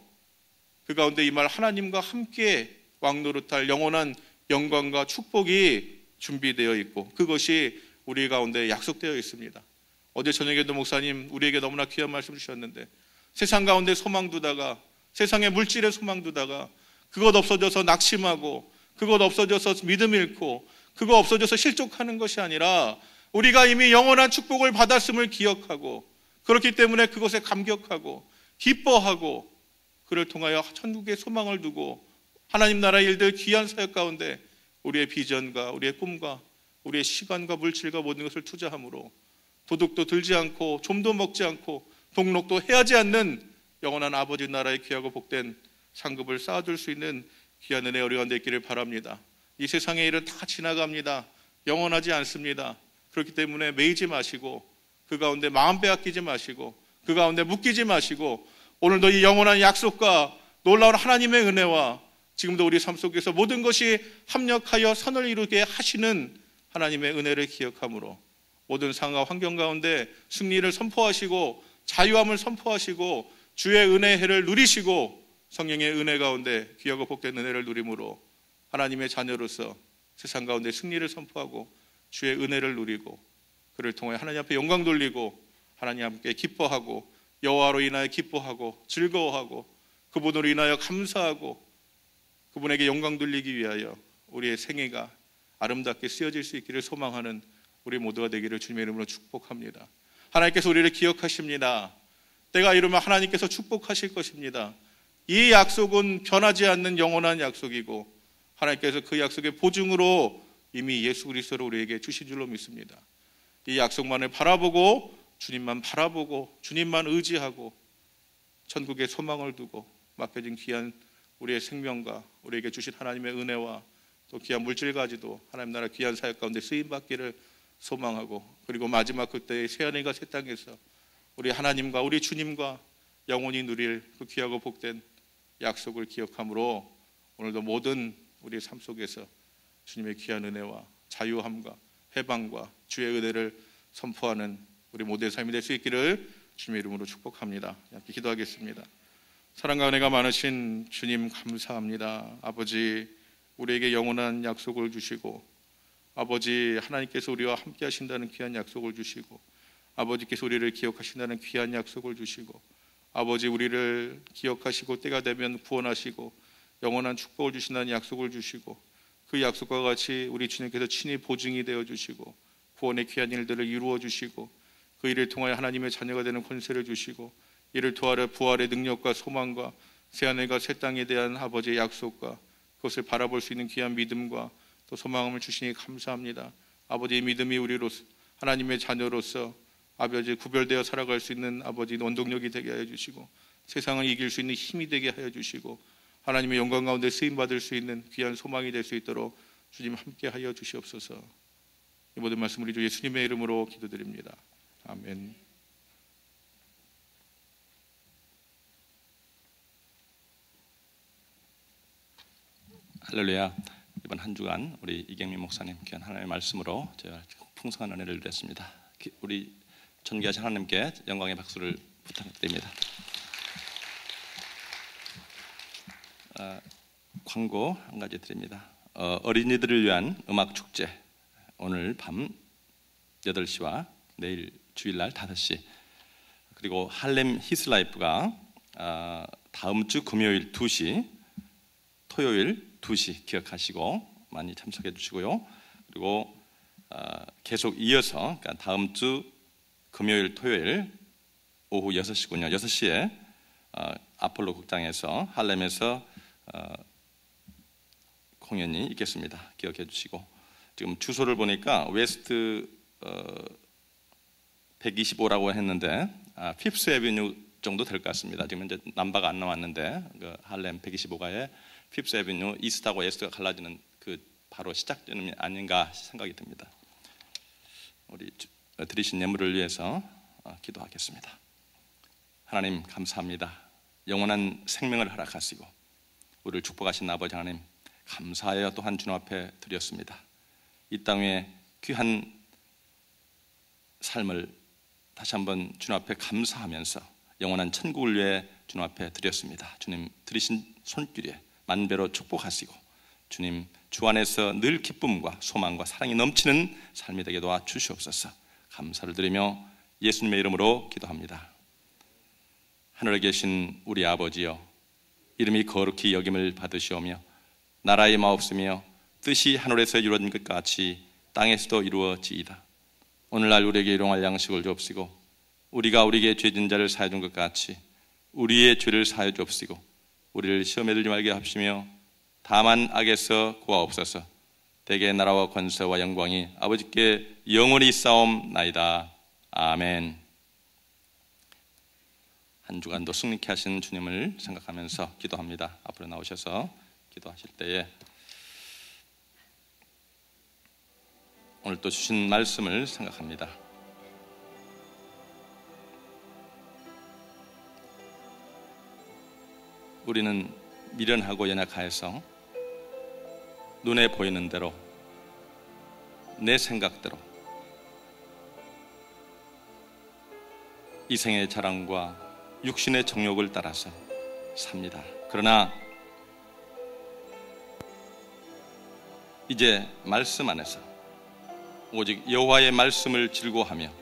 그 가운데 이 말 하나님과 함께 왕노릇할 영원한 영광과 축복이 준비되어 있고 그것이 우리 가운데 약속되어 있습니다. 어제 저녁에도 목사님 우리에게 너무나 귀한 말씀 주셨는데 세상 가운데 소망 두다가 세상의 물질에 소망 두다가 그것 없어져서 낙심하고 그것 없어져서 믿음 잃고 그거 없어져서 실족하는 것이 아니라 우리가 이미 영원한 축복을 받았음을 기억하고 그렇기 때문에 그것에 감격하고 기뻐하고 그를 통하여 천국의 소망을 두고 하나님 나라의 일들 귀한 사역 가운데 우리의 비전과 우리의 꿈과 우리의 시간과 물질과 모든 것을 투자함으로 도둑도 들지 않고 좀도 먹지 않고 동록도 해하지 않는 영원한 아버지 나라의 귀하고 복된 상급을 쌓아둘 수 있는 귀한 은혜 우리 가운데 있기를 바랍니다. 이 세상의 일은 다 지나갑니다. 영원하지 않습니다. 그렇기 때문에 매이지 마시고 그 가운데 마음 빼앗기지 마시고 그 가운데 묶이지 마시고 오늘도 이 영원한 약속과 놀라운 하나님의 은혜와 지금도 우리 삶 속에서 모든 것이 합력하여 선을 이루게 하시는 하나님의 은혜를 기억함으로 모든 상황과 환경 가운데 승리를 선포하시고 자유함을 선포하시고 주의 은혜의 해를 누리시고 성령의 은혜 가운데 귀하고 복된 은혜를 누림으로 하나님의 자녀로서 세상 가운데 승리를 선포하고 주의 은혜를 누리고 그를 통해 하나님 앞에 영광 돌리고 하나님 함께 기뻐하고 여호와로 인하여 기뻐하고 즐거워하고 그분으로 인하여 감사하고 그분에게 영광 돌리기 위하여 우리의 생애가 아름답게 쓰여질 수 있기를 소망하는 우리 모두가 되기를 주님의 이름으로 축복합니다. 하나님께서 우리를 기억하십니다. 때가 이르면 하나님께서 축복하실 것입니다. 이 약속은 변하지 않는 영원한 약속이고 하나님께서 그 약속의 보증으로 이미 예수 그리스도를 우리에게 주신 줄로 믿습니다. 이 약속만을 바라보고 주님만 바라보고 주님만 의지하고 천국의 소망을 두고 맡겨진 귀한 우리의 생명과 우리에게 주신 하나님의 은혜와 또 귀한 물질까지도 하나님 나라 귀한 사역 가운데 쓰임받기를 소망하고 그리고 마지막 그때의 새하늘과 새 땅에서 우리 하나님과 우리 주님과 영원히 누릴 그 귀하고 복된 약속을 기억함으로 오늘도 모든 우리의 삶 속에서 주님의 귀한 은혜와 자유함과 해방과 주의 은혜를 선포하는 우리 모두의 삶이 될 수 있기를 주님의 이름으로 축복합니다. 함께 기도하겠습니다. 사랑과 은혜가 많으신 주님 감사합니다. 아버지, 우리에게 영원한 약속을 주시고, 아버지 하나님께서 우리와 함께 하신다는 귀한 약속을 주시고, 아버지께서 우리를 기억하신다는 귀한 약속을 주시고, 아버지 우리를 기억하시고 때가 되면 구원하시고 영원한 축복을 주신다는 약속을 주시고, 그 약속과 같이 우리 주님께서 친히 보증이 되어 주시고 구원의 귀한 일들을 이루어 주시고, 그 일을 통하여 하나님의 자녀가 되는 권세를 주시고, 이를 통하여 부활의 능력과 소망과 새하늘과 새 땅에 대한 아버지의 약속과 그것을 바라볼 수 있는 귀한 믿음과 또 소망을 주시니 감사합니다. 아버지의 믿음이 우리로서 하나님의 자녀로서 아버지 구별되어 살아갈 수 있는 아버지 원동력이 되게 하여 주시고, 세상을 이길 수 있는 힘이 되게 하여 주시고, 하나님의 영광 가운데 쓰임받을 수 있는 귀한 소망이 될 수 있도록 주님 함께 하여 주시옵소서. 이 모든 말씀 우리 주 예수님의 이름으로 기도드립니다. 아멘. 할렐루야. 이번 한 주간 우리 이경민 목사님 귀한 하나님의 말씀으로 제가 풍성한 은혜를 누렸습니다. 우리 존귀하신 하나님께 영광의 박수를 부탁드립니다. 광고 한 가지 드립니다. 어린이들을 위한 음악 축제, 오늘 밤 8시와 내일 주일날 5시, 그리고 할렘 히스라이프가 다음 주 금요일 2시, 토요일 2시 기억하시고 많이 참석해 주시고요. 그리고 계속 이어서, 그러니까 다음 주 금요일 토요일 오후 6시군요. 6시에 아폴로 극장에서 할렘에서 공연이 있겠습니다. 기억해 주시고, 지금 주소를 보니까 웨스트 125라고 했는데 피프스 애비뉴 정도 될 것 같습니다. 지금 이제 남바가 안 나왔는데 그 할렘 125가에 피프스 애비뉴 이스트하고 웨스트가 갈라지는 그 바로 시작점이 아닌가 생각이 듭니다. 우리 드리신 예물을 위해서 기도하겠습니다. 하나님 감사합니다. 영원한 생명을 허락하시고 우리를 축복하신 아버지 하나님 감사하여 또한 주님 앞에 드렸습니다. 이 땅에 귀한 삶을 다시 한번 주님 앞에 감사하면서 영원한 천국을 위해 주님 앞에 드렸습니다. 주님 드리신 손길에 만배로 축복하시고 주님 주 안에서 늘 기쁨과 소망과 사랑이 넘치는 삶이 되게 도와 주시옵소서. 감사를 드리며 예수님의 이름으로 기도합니다. 하늘에 계신 우리 아버지여, 이름이 거룩히 여김을 받으시오며 나라의 마옵시며 뜻이 하늘에서 이루어진 것 같이 땅에서도 이루어지이다. 오늘날 우리에게 일용할 양식을 주옵시고 우리가 우리에게 죄진 자를 사하여 준 것 같이 우리의 죄를 사하여 주옵시고 우리를 시험에 들지 말게 하시며 다만 악에서 구하옵소서. 대개 나라와 권세와 영광이 아버지께 영원히 싸움나이다. 아멘. 한 주간도 승리케 하신 주님을 생각하면서 기도합니다. 앞으로 나오셔서 기도하실 때에 오늘 또 주신 말씀을 생각합니다. 우리는 미련하고 연약하여서 눈에 보이는 대로 내 생각대로 이생의 자랑과 육신의 정욕을 따라서 삽니다. 그러나 이제 말씀 안에서 오직 여호와의 말씀을 즐거워하며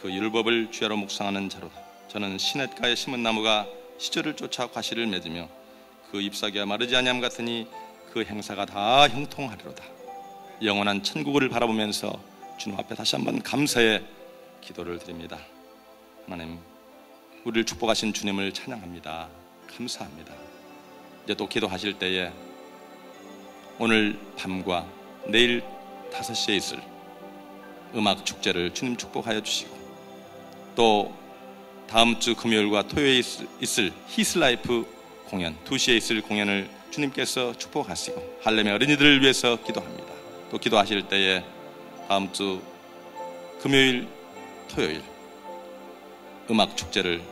그 율법을 주야로 묵상하는 자로다. 저는 시냇가에 심은 나무가 시절을 쫓아 과실을 맺으며 그 잎사귀가 마르지 아니함 같으니 그 행사가 다 형통하리로다. 영원한 천국을 바라보면서 주님 앞에 다시 한번 감사의 기도를 드립니다. 하나님, 우리를 축복하신 주님을 찬양합니다. 감사합니다. 이제 또 기도하실 때에 오늘 밤과 내일 5시에 있을 음악 축제를 주님 축복하여 주시고, 또 다음 주 금요일과 토요일에 있을 히스라이프 공연, 2시에 있을 공연을 주님께서 축복하시고 할렘의 어린이들을 위해서 기도합니다. 또 기도하실 때에 다음 주 금요일, 토요일 음악 축제를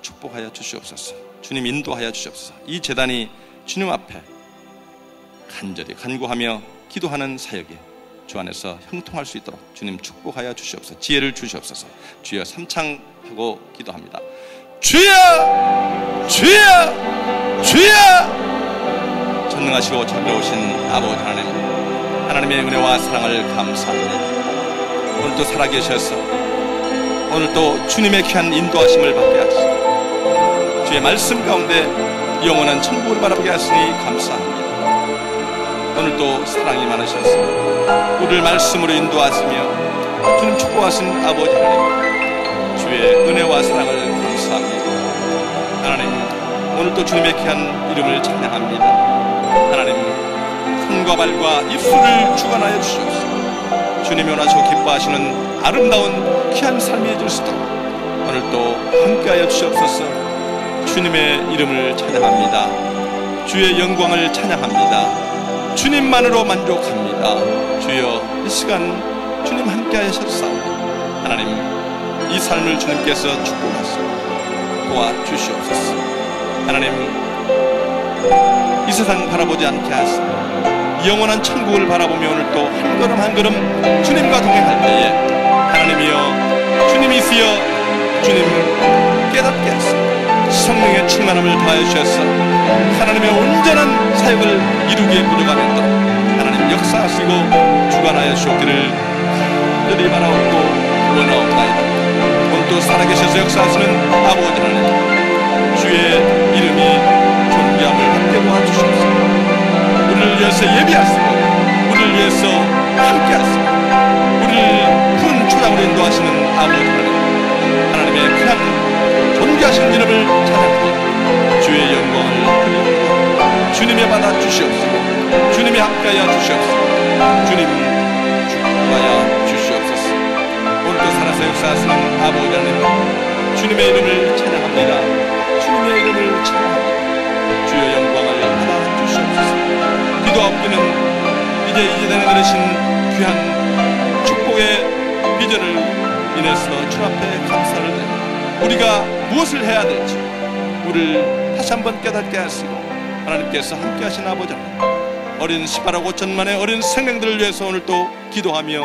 축복하여 주시옵소서. 주님 인도하여 주시옵소서. 이 제단이 주님 앞에 간절히 간구하며 기도하는 사역에 주 안에서 형통할 수 있도록 주님 축복하여 주시옵소서. 지혜를 주시옵소서. 주여 삼창하고 기도합니다. 주여, 주여, 주여. 전능하시고 자비로우신 아버지 하나님, 하나님의 은혜와 사랑을 감사합니다. 오늘도 살아계셔서 오늘도 주님의 귀한 인도하심을 받게 하시고 주의 말씀 가운데 영원한 천국을 바라보게 하시니 감사합니다. 오늘도 사랑이 많으셔서 우리를 말씀으로 인도하시며 주님 축복하신 아버지 하나님, 주의 은혜와 사랑을 감사합니다. 하나님, 오늘도 주님의 귀한 이름을 찬양합니다. 하나님, 손과 발과 입술을 주관하여 주시옵소서. 주님이 원하시고 기뻐하시는 아름다운 귀한 삶이 될 수 있도록 오늘도 함께하여 주시옵소서. 주님의 이름을 찬양합니다. 주의 영광을 찬양합니다. 주님만으로 만족합니다. 주여, 이 시간 주님 함께하여 주시옵소서. 하나님, 이 삶을 주님께서 축복하시고 도와주시옵소서. 하나님, 이 세상 바라보지 않게 하시고 영원한 천국을 바라보며 오늘도 한 걸음 한 걸음 주님과 동행할 때에 하나님이여, 주님이시여, 주님 깨닫게 하시고 성령의 충만함을 더하여 주셔서 하나님의 온전한 사역을 이루기에 부족함이 있도록 하나님 역사하시고 주관하여 주옵기를 간절히 바라옵고 원하옵나이다. 오늘도 살아계셔서 역사하시는 아버지 하나님, 주의 이름이 존귀함을 받게 도와주시옵소서. 우리를 위해서 예비하시고 우리를 위해서 함께하시고 우리를 푸른 초장으로 인도하시는 아버지 하나님, 하나님의 귀한 존귀하신 이름을 찬양하며 주의 영광을 드리고 주님의 받아 주시옵소서. 주님이 함께하여 주시옵소서. 주님 축복하여 주시옵소서. 오늘도 살아서 역사하시는 아버지 하나님, 주님의 이름을 찬양합니다. 주님의 이름을 찬양합니다. 주의 영광을 받아 주시옵소서. 기도하옵기는 이제 이제는 그러신 귀한 축복의 비전을 인해서 주 앞에 감사를 드립니다. 우리가 무엇을 해야 될지 우리를 다시 한번 깨닫게 하시고 하나님께서 함께 하신 아버지 하나님, 어린 18억 5천만의 어린 생명들을 위해서 오늘도 기도하며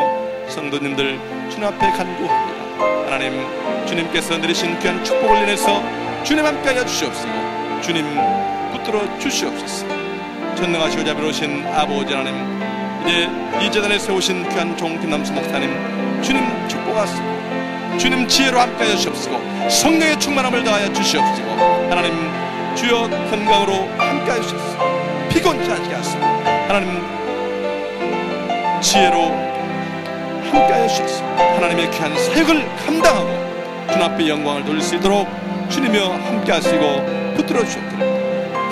성도님들 주님 앞에 간구합니다. 하나님, 주님께서 내리신 귀한 축복을 인해서 주님 함께 하여 주시옵소서. 주님 붙들어 주시옵소서. 전능하시고 자비로우신 아버지 하나님, 이제 이 재단에 세우신 귀한 종 김남수 목사님, 주님 축복하시고 주님 지혜로 함께하여 주시옵시고 성령의 충만함을 더하여 주시옵시고 하나님, 주여 건강으로 함께하여 주시옵시고 피곤치 않게 하시고 하나님 지혜로 함께하여 주시옵시고 하나님의 귀한 사역을 감당하고 주님 앞에 영광을 돌릴 수 있도록 주님이여 함께하시고 붙들어 주시옵기를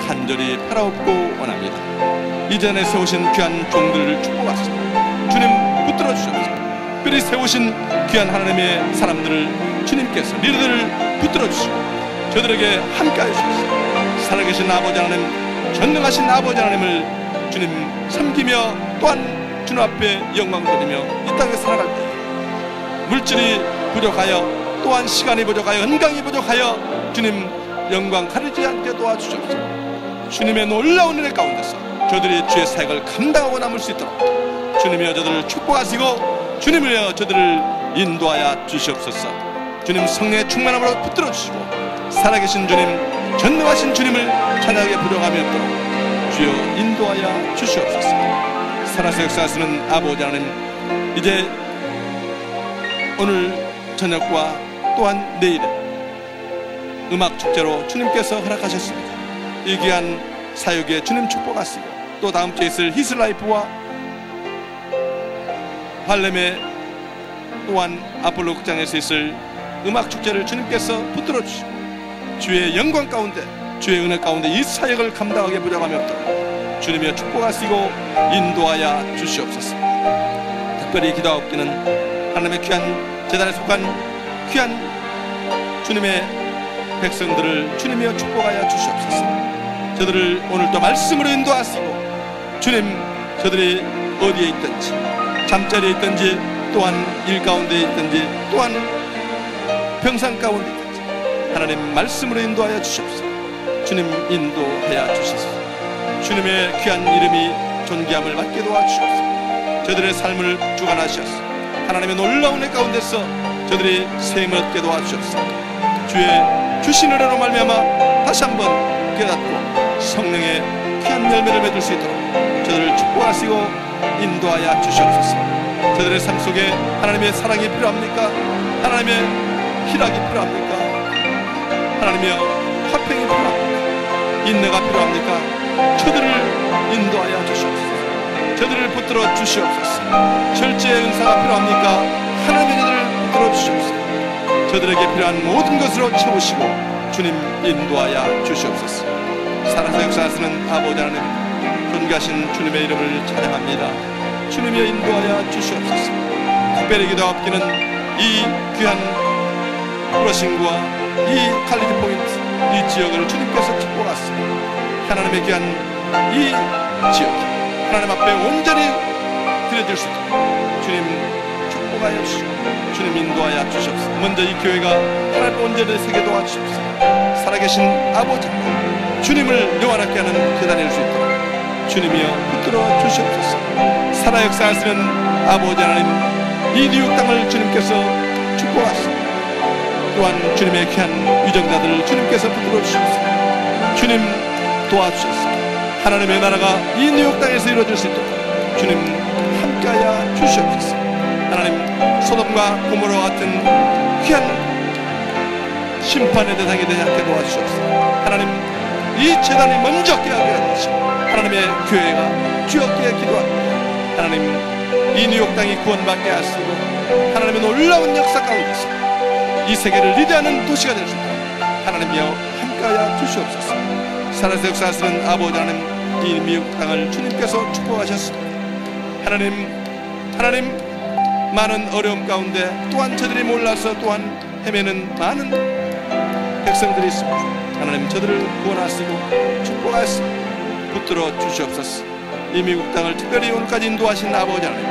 간절히 바라옵고 원합니다. 이전에 세우신 귀한 종들을 축복하시고 주님 붙들어 주시옵소서. 특별히 세우신 귀한 하나님의 사람들을 주님께서 리더들을 붙들어 주시고 저들에게 함께하여 주시옵소서. 살아계신 아버지 하나님, 전능하신 아버지 하나님을 주님 섬기며 또한 주님 앞에 영광 돌리며 이 땅에 살아갈 때 물질이 부족하여 또한 시간이 부족하여 건강이 부족하여 주님 영광 가리지 않게 도와주시옵소서. 주님의 놀라운 은혜 가운데서 저들이 주의 사역을 감당하고 남을 수 있도록 주님이여 저들을 축복하시고 주님이여 저들을 인도하여 주시옵소서. 주님 성령의 충만함으로 붙들어 주시고 살아계신 주님, 전능하신 주님을 찬양하게 부족함이 없도록 주여 인도하여 주시옵소서. 살아서 역사하시는 아버지 하나님, 이제 오늘 저녁과 또한 내일은 음악축제로 주님께서 허락하셨습니다. 이 귀한 사역에 주님 축복하시고 또 다음 주에 있을 히스라이프와 할렘의 또한 아폴로 극장에서 있을 음악축제를 주님께서 붙들어 주시고 주의 영광 가운데 주의 은혜 가운데 이 사역을 감당하게 부족함이 없도록 주님이여 축복하시고 인도하여 주시옵소서. 특별히 기도하옵기는 하나님의 귀한 제단에 속한 귀한 주님의 백성들을 주님이여 축복하여 주시옵소서. 저들을 오늘도 말씀으로 인도하시고 주님, 저들이 어디에 있든지 잠자리에 있든지 또한 일 가운데 있든지 또한 평상 가운데 있든지 하나님 말씀으로 인도하여 주시옵소서. 주님 인도하여 주시옵소서. 주님의 귀한 이름이 존귀함을 받게 도와주시옵소서. 저들의 삶을 주관하시옵소서. 하나님의 놀라운 애 가운데서 저들이 셈을 얻게 도와주옵소서. 주의 주신 은혜로 말미암아 다시 한번 깨닫고 성령의 귀한 열매를 맺을 수 있도록 저들을 축복하시고 인도하여 주시옵소서. 저들의 삶 속에 하나님의 사랑이 필요합니까? 하나님의 희락이 필요합니까? 하나님의 화평이 필요합니까? 인내가 필요합니까? 저들을 인도하여 주시옵소서. 저들을 붙들어 주시옵소서. 절제의 은사가 필요합니까? 하나님의 저들을 붙들어 주시옵소서. 저들에게 필요한 모든 것으로 채우시고 주님 인도하여 주시옵소서. 살아서 역사하시는 아버지 하나님, 존귀하신 주님의 이름을 찬양합니다. 주님이 인도하여 주시옵소서. 특별히 기도합기는 이 귀한 브러싱과 이 칼리지 포인트, 이 지역을 주님께서 축복하시고 하나님의 귀한 이 지역이 하나님 앞에 온전히 드려질 수 있도록 주님 축복하여 주시고 주님 인도하여 주시옵소서. 먼저 이 교회가 하나님 온전히 세계 도와주시옵소서. 살아계신 아버지 주님을 영원하게 하는 계단이 될 수 있도록 주님이여 붙들어 주시옵소서. 살아 역사하시는 아버지 하나님, 이 뉴욕 땅을 주님께서 축복하시고 또한 주님의 귀한 위정자들을 주님께서 붙들어 주시옵소서. 주님 도와주셨습니다. 하나님의 나라가 이 뉴욕 땅에서 이루어질 수 있도록 주님 함께하여 주시옵소서. 하나님, 소돔과 고모라 같은 귀한 심판의 대상이 되지 않게 도와주시옵소서. 하나님, 이 재단이 먼저 깨어나게 하시고 하나님의 교회가 주였기에 기도합니다. 하나님, 이 뉴욕 땅이 구원받게 하시고 하나님의 놀라운 역사 가운데서 이 세계를 리드하는 도시가 될 수 있도록 하나님이여 함께하여 주시옵소서. 살아서 역사하시는 아버지 하나님, 이 미국 땅을 주님께서 축복하셨습니다. 하나님 많은 어려움 가운데 또한 저들이 몰라서 또한 헤매는 많은 백성들이 있습니다. 하나님, 저들을 구원하시고 축복하시고 붙들어 주시옵소서. 이 미국 땅을 특별히 오늘까지 인도하신 아버지 하나님,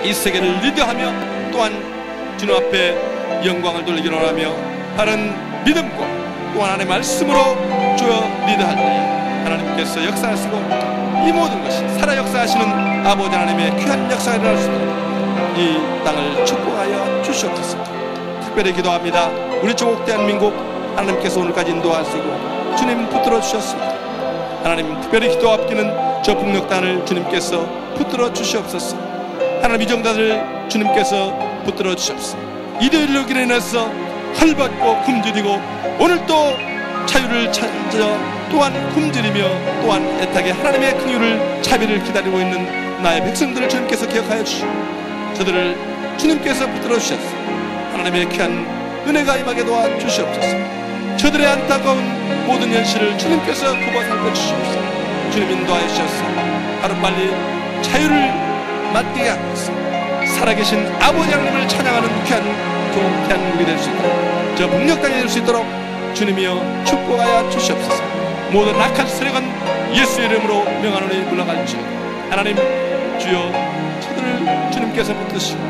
이 세계를 리드하며 또한 주님 앞에 영광을 돌리기로 하며 바른 믿음과 또한 하나님의 말씀으로 주어 리드할 때 하나님께서 역사하시고 이 모든 것이 살아 역사하시는 아버지 하나님의 귀한 역사가 일어날 수 있도록 이 땅을 축복하여 주시옵소서. 특별히 기도합니다. 우리 조국 대한민국 하나님께서 오늘까지 인도하시고 주님 붙들어 주셨습니다. 하나님, 특별히 기도합기는 저 북녘단을 주님께서 붙들어 주시옵소서. 하나님, 이정자들 주님께서 붙들어 주시옵소서. 이데올로기로 인해서 헐벗고 굶주리고 오늘 또 자유를 찾아 또한 굶주리며 또한 애타게 하나님의 긍휼을 자비를 기다리고 있는 나의 백성들을 주님께서 기억하여 주시고 저들을 주님께서 붙들어 주셨소. 하나님의 귀한 은혜가 임하게 도와 주시옵소서. 저들의 안타까운 모든 현실을 주님께서 굽어 살펴주시옵소서. 주님 인도하여 주셔서 하루빨리 자유를 맛게 하옵소서. 살아계신 아버지 하나님을 찬양하는 귀한 대한민국이 될 수 있도록 저 북녘 땅이 될 수 있도록 주님이여 축복하여 주시옵소서. 모든 악한 세력은 예수 이름으로 명하노니 물러갈지어다. 하나님 주여, 저들을 주님께서 붙드시고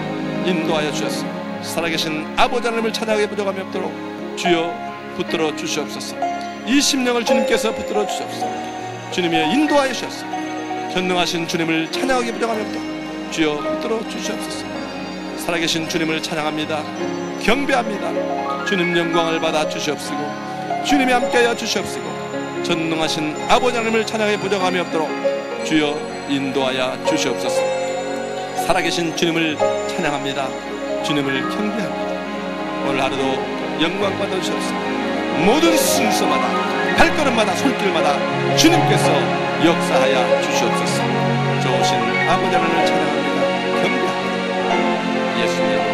인도하여 주셨소. 살아계신 아버지 하나님을 찬양하게 부족함이 없도록 주여 붙들어 주시옵소서. 이 심령을 주님께서 붙들어 주시옵소서. 주님이여 인도하여 주셨소. 전능하신 주님을 찬양하게 부족함이 없도록 주여 붙들어 주시옵소서. 살아계신 주님을 찬양합니다. 경배합니다. 주님 영광을 받아 주시옵시고 주님이 함께하여 주시옵시고 전능하신 아버지 하나님을 찬양하게 부족함이 없도록 주여 인도하여 주시옵소서. 살아계신 주님을 찬양합니다. 주님을 경배합니다. 오늘 하루도 영광 받아 주시옵소서. 모든 순서마다 발걸음마다 손길마다 주님께서 역사하여 주시옵소서. 좋으신 아버지 하나님을 찬양합니다. 경배합니다. 예수님